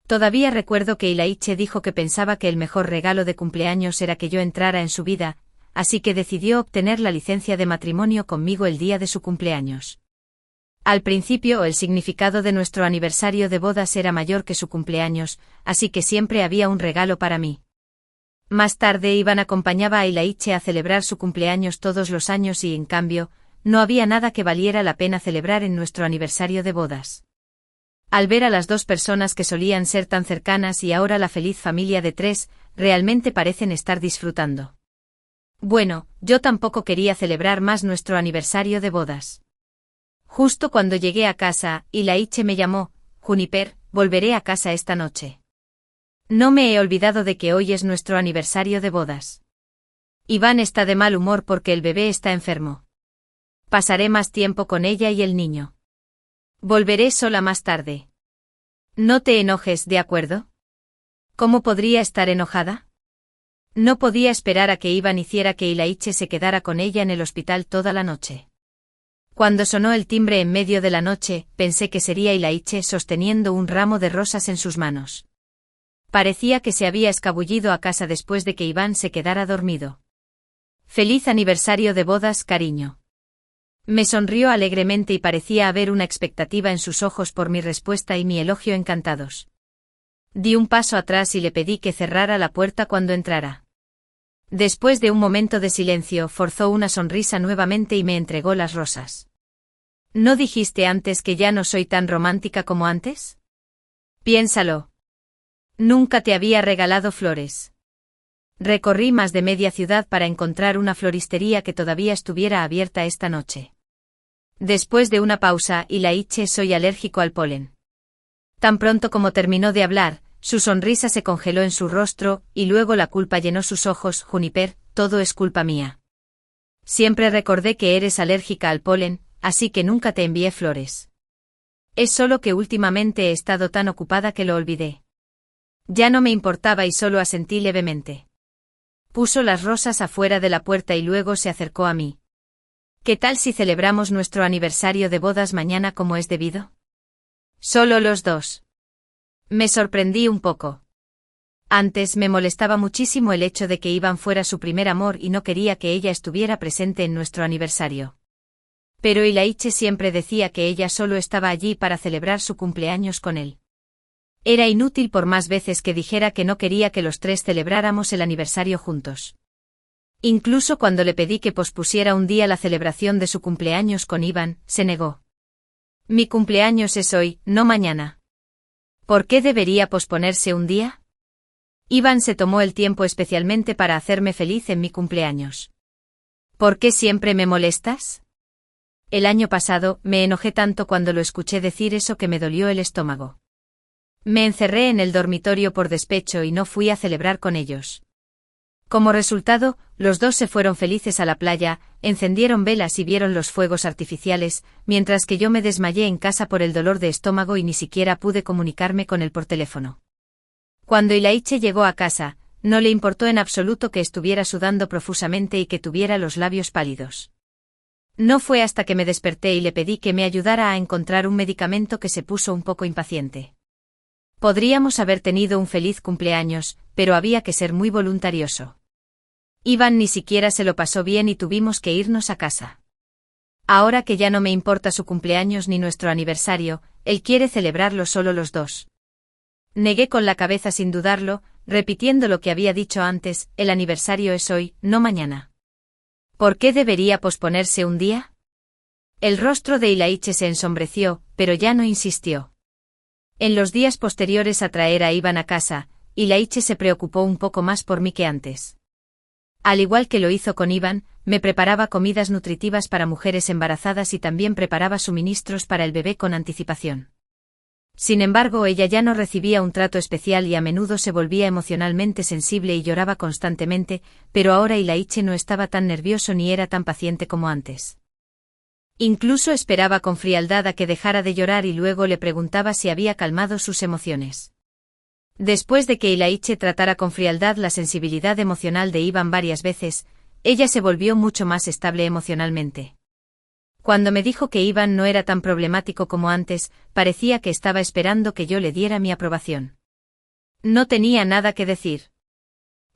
Todavía recuerdo que Ilaiche dijo que pensaba que el mejor regalo de cumpleaños era que yo entrara en su vida, así que decidió obtener la licencia de matrimonio conmigo el día de su cumpleaños. Al principio el significado de nuestro aniversario de bodas era mayor que su cumpleaños, así que siempre había un regalo para mí. Más tarde Iván acompañaba a Ilaiche a celebrar su cumpleaños todos los años y, en cambio, no había nada que valiera la pena celebrar en nuestro aniversario de bodas. Al ver a las dos personas que solían ser tan cercanas y ahora la feliz familia de tres, realmente parecen estar disfrutando. Bueno, yo tampoco quería celebrar más nuestro aniversario de bodas. Justo cuando llegué a casa, Ilaiche me llamó: Juniper, volveré a casa esta noche. No me he olvidado de que hoy es nuestro aniversario de bodas. Iván está de mal humor porque el bebé está enfermo. Pasaré más tiempo con ella y el niño. Volveré sola más tarde. No te enojes, ¿de acuerdo? ¿Cómo podría estar enojada? No podía esperar a que Iván hiciera que Ilaiche se quedara con ella en el hospital toda la noche. Cuando sonó el timbre en medio de la noche, pensé que sería Ilaiche sosteniendo un ramo de rosas en sus manos. Parecía que se había escabullido a casa después de que Iván se quedara dormido. «Feliz aniversario de bodas, cariño». Me sonrió alegremente y parecía haber una expectativa en sus ojos por mi respuesta y mi elogio encantados. Di un paso atrás y le pedí que cerrara la puerta cuando entrara. Después de un momento de silencio, forzó una sonrisa nuevamente y me entregó las rosas. ¿No dijiste antes que ya no soy tan romántica como antes? Piénsalo. Nunca te había regalado flores. Recorrí más de media ciudad para encontrar una floristería que todavía estuviera abierta esta noche. Después de una pausa, Ilaiche, soy alérgico al polen. Tan pronto como terminó de hablar, su sonrisa se congeló en su rostro, y luego la culpa llenó sus ojos. Juniper, todo es culpa mía. Siempre recordé que eres alérgica al polen, así que nunca te envié flores. Es solo que últimamente he estado tan ocupada que lo olvidé. Ya no me importaba y solo asentí levemente. Puso las rosas afuera de la puerta y luego se acercó a mí. ¿Qué tal si celebramos nuestro aniversario de bodas mañana como es debido? Solo los dos. Me sorprendí un poco. Antes me molestaba muchísimo el hecho de que Iván fuera su primer amor y no quería que ella estuviera presente en nuestro aniversario. Pero Ilaiche siempre decía que ella solo estaba allí para celebrar su cumpleaños con él. Era inútil por más veces que dijera que no quería que los tres celebráramos el aniversario juntos. Incluso cuando le pedí que pospusiera un día la celebración de su cumpleaños con Iván, se negó. Mi cumpleaños es hoy, no mañana. ¿Por qué debería posponerse un día? Iván se tomó el tiempo especialmente para hacerme feliz en mi cumpleaños. ¿Por qué siempre me molestas? El año pasado, me enojé tanto cuando lo escuché decir eso que me dolió el estómago. Me encerré en el dormitorio por despecho y no fui a celebrar con ellos. Como resultado, los dos se fueron felices a la playa, encendieron velas y vieron los fuegos artificiales, mientras que yo me desmayé en casa por el dolor de estómago y ni siquiera pude comunicarme con él por teléfono. Cuando Ilaiche llegó a casa, no le importó en absoluto que estuviera sudando profusamente y que tuviera los labios pálidos. No fue hasta que me desperté y le pedí que me ayudara a encontrar un medicamento que se puso un poco impaciente. Podríamos haber tenido un feliz cumpleaños, pero había que ser muy voluntarioso. Iván ni siquiera se lo pasó bien y tuvimos que irnos a casa. Ahora que ya no me importa su cumpleaños ni nuestro aniversario, él quiere celebrarlo solo los dos. Negué con la cabeza sin dudarlo, repitiendo lo que había dicho antes, el aniversario es hoy, no mañana. ¿Por qué debería posponerse un día? El rostro de Ilaiche se ensombreció, pero ya no insistió. En los días posteriores a traer a Iván a casa, Ilaiche se preocupó un poco más por mí que antes. Al igual que lo hizo con Iván, me preparaba comidas nutritivas para mujeres embarazadas y también preparaba suministros para el bebé con anticipación. Sin embargo, ella ya no recibía un trato especial y a menudo se volvía emocionalmente sensible y lloraba constantemente, pero ahora Ilaiche no estaba tan nervioso ni era tan paciente como antes. Incluso esperaba con frialdad a que dejara de llorar y luego le preguntaba si había calmado sus emociones. Después de que Ilaiche tratara con frialdad la sensibilidad emocional de Iván varias veces, ella se volvió mucho más estable emocionalmente. Cuando me dijo que Iván no era tan problemático como antes, parecía que estaba esperando que yo le diera mi aprobación. No tenía nada que decir.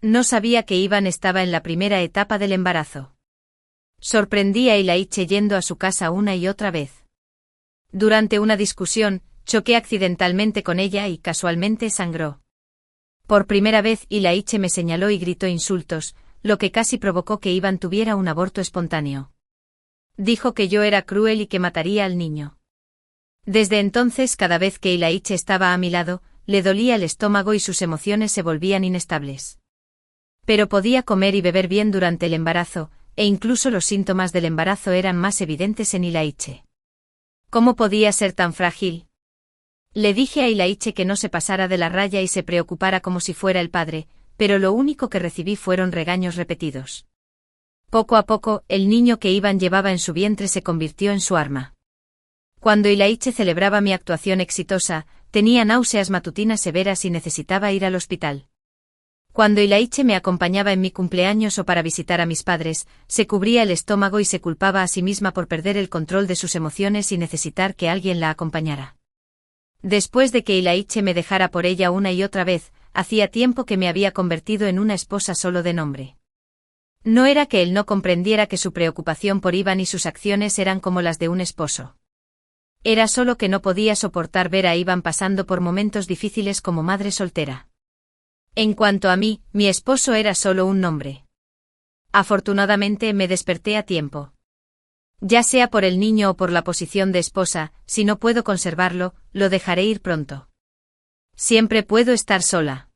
No sabía que Iván estaba en la primera etapa del embarazo. Sorprendí a Ilaiche yendo a su casa una y otra vez. Durante una discusión, choqué accidentalmente con ella y casualmente sangró. Por primera vez Ilaiche me señaló y gritó insultos, lo que casi provocó que Iván tuviera un aborto espontáneo. Dijo que yo era cruel y que mataría al niño. Desde entonces, cada vez que Ilaiche estaba a mi lado, le dolía el estómago y sus emociones se volvían inestables. Pero podía comer y beber bien durante el embarazo, e incluso los síntomas del embarazo eran más evidentes en Ilaiche. ¿Cómo podía ser tan frágil? Le dije a Ilaiche que no se pasara de la raya y se preocupara como si fuera el padre, pero lo único que recibí fueron regaños repetidos. Poco a poco, el niño que Iván llevaba en su vientre se convirtió en su arma. Cuando Ilaiche celebraba mi actuación exitosa, tenía náuseas matutinas severas y necesitaba ir al hospital. Cuando Ilaiche me acompañaba en mi cumpleaños o para visitar a mis padres, se cubría el estómago y se culpaba a sí misma por perder el control de sus emociones y necesitar que alguien la acompañara. Después de que Ilaiche me dejara por ella una y otra vez, hacía tiempo que me había convertido en una esposa solo de nombre. No era que él no comprendiera que su preocupación por Iván y sus acciones eran como las de un esposo. Era solo que no podía soportar ver a Iván pasando por momentos difíciles como madre soltera. En cuanto a mí, mi esposo era solo un nombre. Afortunadamente me desperté a tiempo. Ya sea por el niño o por la posición de esposa, si no puedo conservarlo, lo dejaré ir pronto. Siempre puedo estar sola.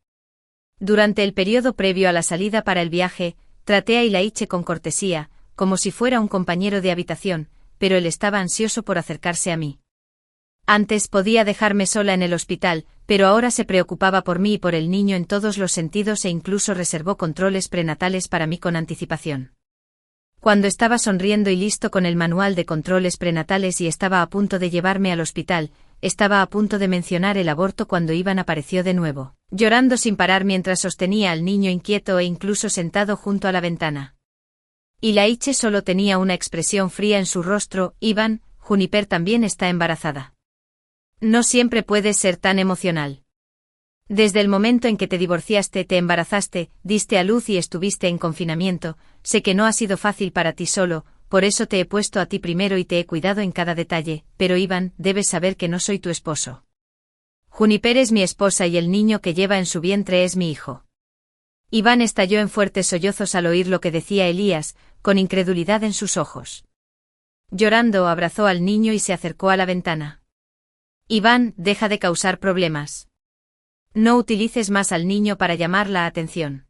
Durante el periodo previo a la salida para el viaje, traté a Ilaiche con cortesía, como si fuera un compañero de habitación, pero él estaba ansioso por acercarse a mí. Antes podía dejarme sola en el hospital, pero ahora se preocupaba por mí y por el niño en todos los sentidos e incluso reservó controles prenatales para mí con anticipación. Cuando estaba sonriendo y listo con el manual de controles prenatales y estaba a punto de llevarme al hospital, estaba a punto de mencionar el aborto cuando Iván apareció de nuevo, llorando sin parar mientras sostenía al niño inquieto e incluso sentado junto a la ventana. Ilaiche solo tenía una expresión fría en su rostro. Iván, Juniper también está embarazada. No siempre puedes ser tan emocional. Desde el momento en que te divorciaste, te embarazaste, diste a luz y estuviste en confinamiento, sé que no ha sido fácil para ti solo, por eso te he puesto a ti primero y te he cuidado en cada detalle, pero Iván, debes saber que no soy tu esposo. Juniper es mi esposa y el niño que lleva en su vientre es mi hijo. Iván estalló en fuertes sollozos al oír lo que decía Elías, con incredulidad en sus ojos. Llorando, abrazó al niño y se acercó a la ventana. Iván, deja de causar problemas. No utilices más al niño para llamar la atención.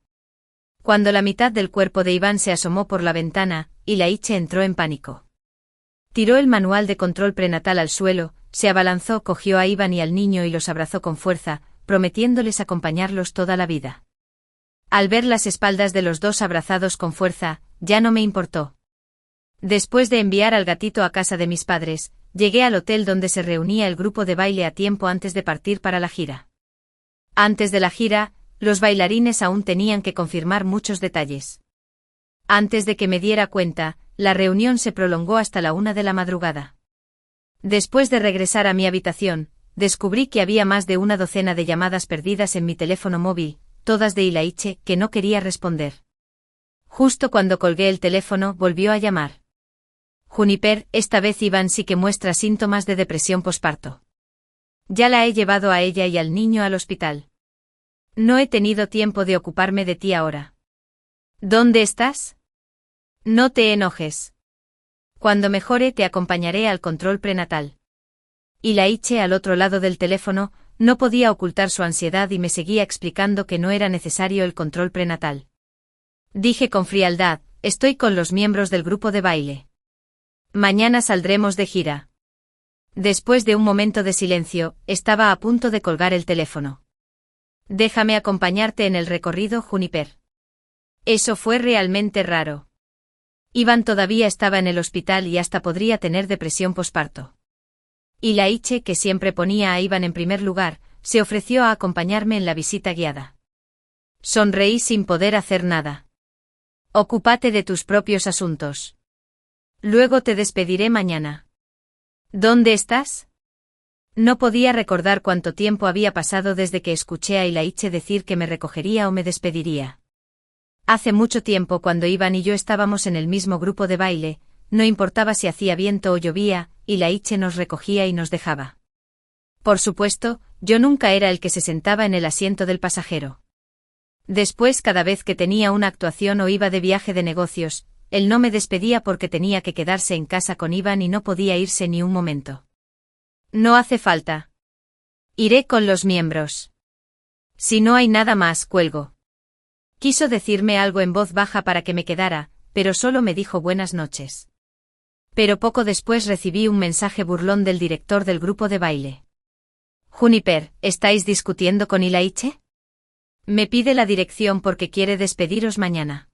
Cuando la mitad del cuerpo de Iván se asomó por la ventana, Ilaiche entró en pánico. Tiró el manual de control prenatal al suelo, se abalanzó, cogió a Iván y al niño y los abrazó con fuerza, prometiéndoles acompañarlos toda la vida. Al ver las espaldas de los dos abrazados con fuerza, ya no me importó. Después de enviar al gatito a casa de mis padres, llegué al hotel donde se reunía el grupo de baile a tiempo antes de partir para la gira. Antes de la gira, los bailarines aún tenían que confirmar muchos detalles. Antes de que me diera cuenta, la reunión se prolongó hasta la 1 de la madrugada. Después de regresar a mi habitación, descubrí que había más de una docena de llamadas perdidas en mi teléfono móvil, todas de Ilaiche, que no quería responder. Justo cuando colgué el teléfono, volvió a llamar. Juniper, esta vez Iván sí que muestra síntomas de depresión posparto. Ya la he llevado a ella y al niño al hospital. No he tenido tiempo de ocuparme de ti ahora. ¿Dónde estás? No te enojes. Cuando mejore te acompañaré al control prenatal. Ilaiche, al otro lado del teléfono, no podía ocultar su ansiedad y me seguía explicando que no era necesario el control prenatal. Dije con frialdad, estoy con los miembros del grupo de baile. Mañana saldremos de gira. Después de un momento de silencio, estaba a punto de colgar el teléfono. Déjame acompañarte en el recorrido, Juniper. Eso fue realmente raro. Iván todavía estaba en el hospital y hasta podría tener depresión posparto. Ilaiche, que siempre ponía a Iván en primer lugar, se ofreció a acompañarme en la visita guiada. Sonreí sin poder hacer nada. Ocúpate de tus propios asuntos. Luego te despediré mañana. ¿Dónde estás? No podía recordar cuánto tiempo había pasado desde que escuché a Ilaiche decir que me recogería o me despediría. Hace mucho tiempo, cuando Iván y yo estábamos en el mismo grupo de baile, no importaba si hacía viento o llovía, Ilaiche nos recogía y nos dejaba. Por supuesto, yo nunca era el que se sentaba en el asiento del pasajero. Después, cada vez que tenía una actuación o iba de viaje de negocios, él no me despedía porque tenía que quedarse en casa con Iván y no podía irse ni un momento. No hace falta. Iré con los miembros. Si no hay nada más, cuelgo. Quiso decirme algo en voz baja para que me quedara, pero solo me dijo buenas noches. Pero poco después recibí un mensaje burlón del director del grupo de baile. Juniper, ¿estáis discutiendo con Ilaiche? Me pide la dirección porque quiere despediros mañana.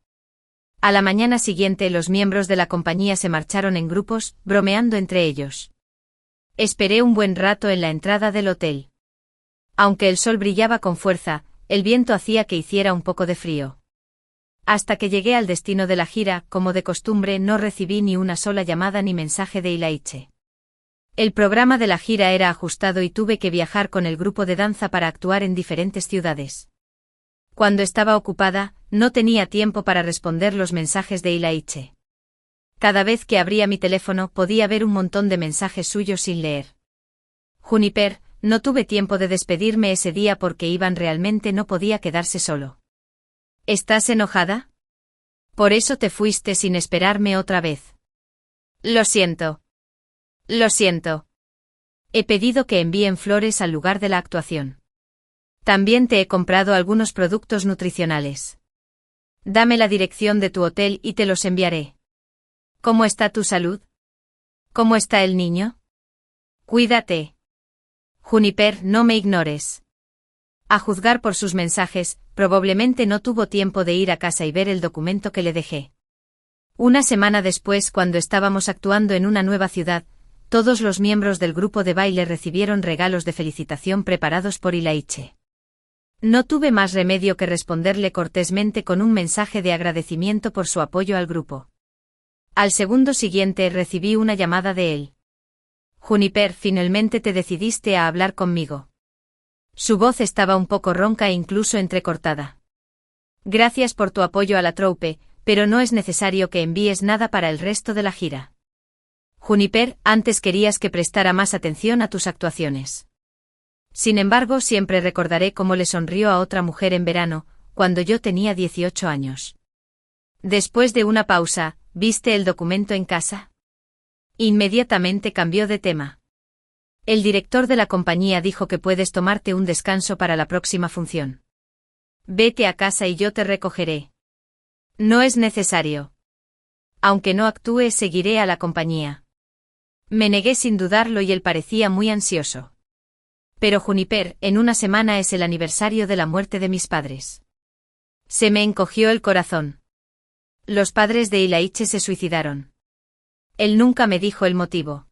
A la mañana siguiente los miembros de la compañía se marcharon en grupos, bromeando entre ellos. Esperé un buen rato en la entrada del hotel. Aunque el sol brillaba con fuerza, el viento hacía que hiciera un poco de frío. Hasta que llegué al destino de la gira, como de costumbre, no recibí ni una sola llamada ni mensaje de Ilaiche. El programa de la gira era ajustado y tuve que viajar con el grupo de danza para actuar en diferentes ciudades. Cuando estaba ocupada, no tenía tiempo para responder los mensajes de Ilaiche. Cada vez que abría mi teléfono podía ver un montón de mensajes suyos sin leer. Juniper, no tuve tiempo de despedirme ese día porque Iván realmente no podía quedarse solo. ¿Estás enojada? Por eso te fuiste sin esperarme otra vez. Lo siento. Lo siento. He pedido que envíen flores al lugar de la actuación. También te he comprado algunos productos nutricionales. Dame la dirección de tu hotel y te los enviaré. ¿Cómo está tu salud? ¿Cómo está el niño? Cuídate. Juniper, no me ignores. A juzgar por sus mensajes, probablemente no tuvo tiempo de ir a casa y ver el documento que le dejé. Una semana después, cuando estábamos actuando en una nueva ciudad, todos los miembros del grupo de baile recibieron regalos de felicitación preparados por Ilaiche. No tuve más remedio que responderle cortésmente con un mensaje de agradecimiento por su apoyo al grupo. Al segundo siguiente recibí una llamada de él. Juniper, finalmente te decidiste a hablar conmigo. Su voz estaba un poco ronca e incluso entrecortada. Gracias por tu apoyo a la troupe, pero no es necesario que envíes nada para el resto de la gira. Juniper, antes querías que prestara más atención a tus actuaciones. Sin embargo, siempre recordaré cómo le sonrió a otra mujer en verano, cuando yo tenía 18 años. Después de una pausa, ¿viste el documento en casa? Inmediatamente cambió de tema. El director de la compañía dijo que puedes tomarte un descanso para la próxima función. Vete a casa y yo te recogeré. No es necesario. Aunque no actúe, seguiré a la compañía. Me negué sin dudarlo y él parecía muy ansioso. Pero Juniper, en una semana es el aniversario de la muerte de mis padres. Se me encogió el corazón. Los padres de Ilaiche se suicidaron. Él nunca me dijo el motivo.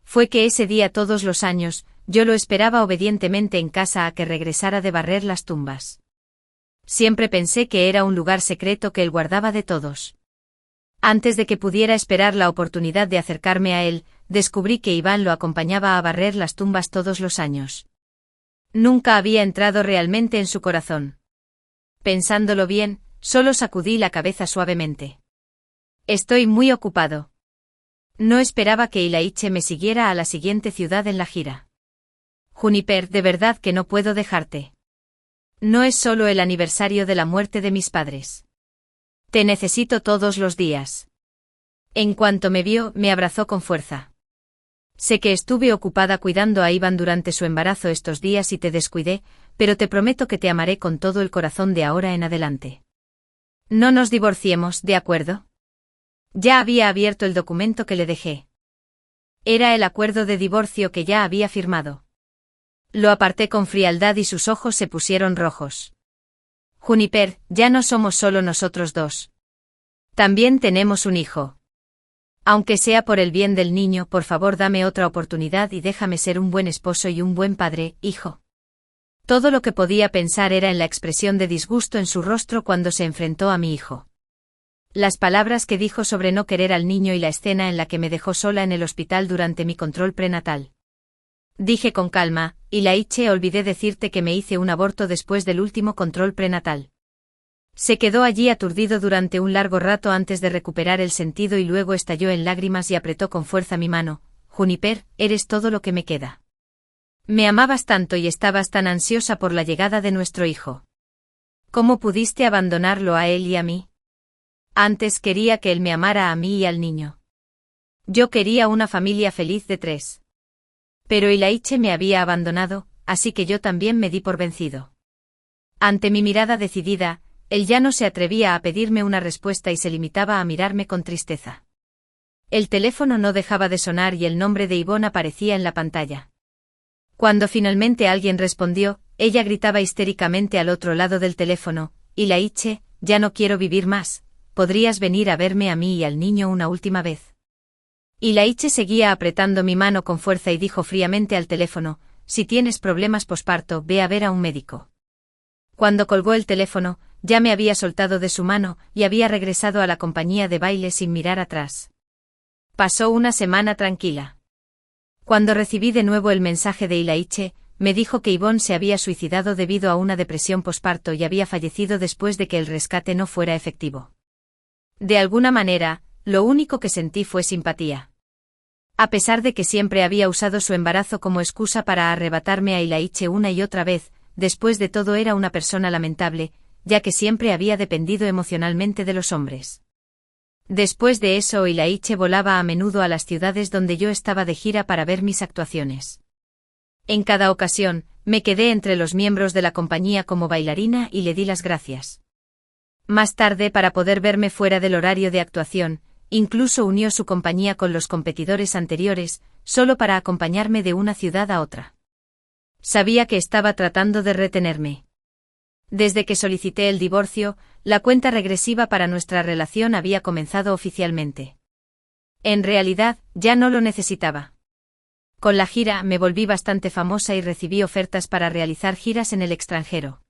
Fue que ese día todos los años, yo lo esperaba obedientemente en casa a que regresara de barrer las tumbas. Siempre pensé que era un lugar secreto que él guardaba de todos. Antes de que pudiera esperar la oportunidad de acercarme a él, descubrí que Iván lo acompañaba a barrer las tumbas todos los años. Nunca había entrado realmente en su corazón. Pensándolo bien, solo sacudí la cabeza suavemente. Estoy muy ocupado. No esperaba que Ilaiche me siguiera a la siguiente ciudad en la gira. Juniper, de verdad que no puedo dejarte. No es solo el aniversario de la muerte de mis padres. Te necesito todos los días. En cuanto me vio, me abrazó con fuerza. Sé que estuve ocupada cuidando a Iván durante su embarazo estos días y te descuidé, pero te prometo que te amaré con todo el corazón de ahora en adelante. No nos divorciemos, ¿de acuerdo? Ya había abierto el documento que le dejé. Era el acuerdo de divorcio que ya había firmado. Lo aparté con frialdad y sus ojos se pusieron rojos. Juniper, ya no somos solo nosotros dos. También tenemos un hijo. Aunque sea por el bien del niño, por favor dame otra oportunidad y déjame ser un buen esposo y un buen padre, hijo. Todo lo que podía pensar era en la expresión de disgusto en su rostro cuando se enfrentó a mi hijo. Las palabras que dijo sobre no querer al niño y la escena en la que me dejó sola en el hospital durante mi control prenatal. Dije con calma, Ilaiche, olvidé decirte que me hice un aborto después del último control prenatal. Se quedó allí aturdido durante un largo rato antes de recuperar el sentido y luego estalló en lágrimas y apretó con fuerza mi mano. Juniper, eres todo lo que me queda. Me amabas tanto y estabas tan ansiosa por la llegada de nuestro hijo. ¿Cómo pudiste abandonarlo a él y a mí? Antes quería que él me amara a mí y al niño. Yo quería una familia feliz de 3. Pero Ilaiche me había abandonado, así que yo también me di por vencido. Ante mi mirada decidida, él ya no se atrevía a pedirme una respuesta y se limitaba a mirarme con tristeza. El teléfono no dejaba de sonar y el nombre de Ivonne aparecía en la pantalla. Cuando finalmente alguien respondió, ella gritaba histéricamente al otro lado del teléfono, Ilaiche, ya no quiero vivir más. ¿Podrías venir a verme a mí y al niño una última vez? Ilaiche seguía apretando mi mano con fuerza y dijo fríamente al teléfono, si tienes problemas posparto, ve a ver a un médico. Cuando colgó el teléfono, ya me había soltado de su mano y había regresado a la compañía de baile sin mirar atrás. Pasó una semana tranquila. Cuando recibí de nuevo el mensaje de Ilaiche, me dijo que Yvonne se había suicidado debido a una depresión posparto y había fallecido después de que el rescate no fuera efectivo. De alguna manera, lo único que sentí fue simpatía. A pesar de que siempre había usado su embarazo como excusa para arrebatarme a Ilaiche una y otra vez, después de todo era una persona lamentable, ya que siempre había dependido emocionalmente de los hombres. Después de eso Ilaiche volaba a menudo a las ciudades donde yo estaba de gira para ver mis actuaciones. En cada ocasión, me quedé entre los miembros de la compañía como bailarina y le di las gracias. Más tarde, para poder verme fuera del horario de actuación, incluso unió su compañía con los competidores anteriores, solo para acompañarme de una ciudad a otra. Sabía que estaba tratando de retenerme. Desde que solicité el divorcio, la cuenta regresiva para nuestra relación había comenzado oficialmente. En realidad, ya no lo necesitaba. Con la gira me volví bastante famosa y recibí ofertas para realizar giras en el extranjero.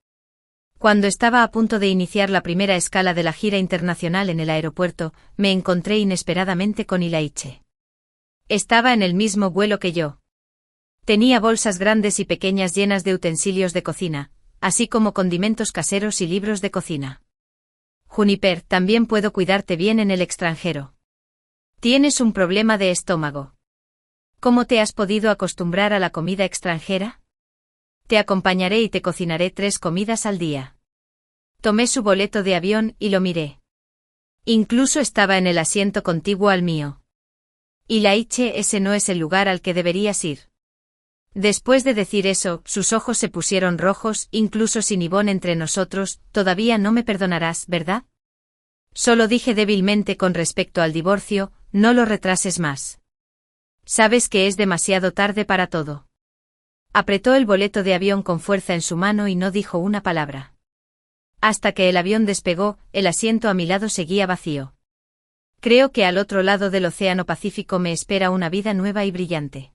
Cuando estaba a punto de iniciar la primera escala de la gira internacional en el aeropuerto, me encontré inesperadamente con Ilaiche. Estaba en el mismo vuelo que yo. Tenía bolsas grandes y pequeñas llenas de utensilios de cocina, así como condimentos caseros y libros de cocina. Juniper, también puedo cuidarte bien en el extranjero. ¿Tienes un problema de estómago? ¿Cómo te has podido acostumbrar a la comida extranjera? Te acompañaré y te cocinaré 3 comidas al día. Tomé su boleto de avión y lo miré. Incluso estaba en el asiento contiguo al mío. Ilaiche, ese no es el lugar al que deberías ir. Después de decir eso, sus ojos se pusieron rojos, incluso sin Yvonne entre nosotros, todavía no me perdonarás, ¿verdad? Solo dije débilmente con respecto al divorcio, no lo retrases más. Sabes que es demasiado tarde para todo. Apretó el boleto de avión con fuerza en su mano y no dijo una palabra. Hasta que el avión despegó, el asiento a mi lado seguía vacío. Creo que al otro lado del Océano Pacífico me espera una vida nueva y brillante.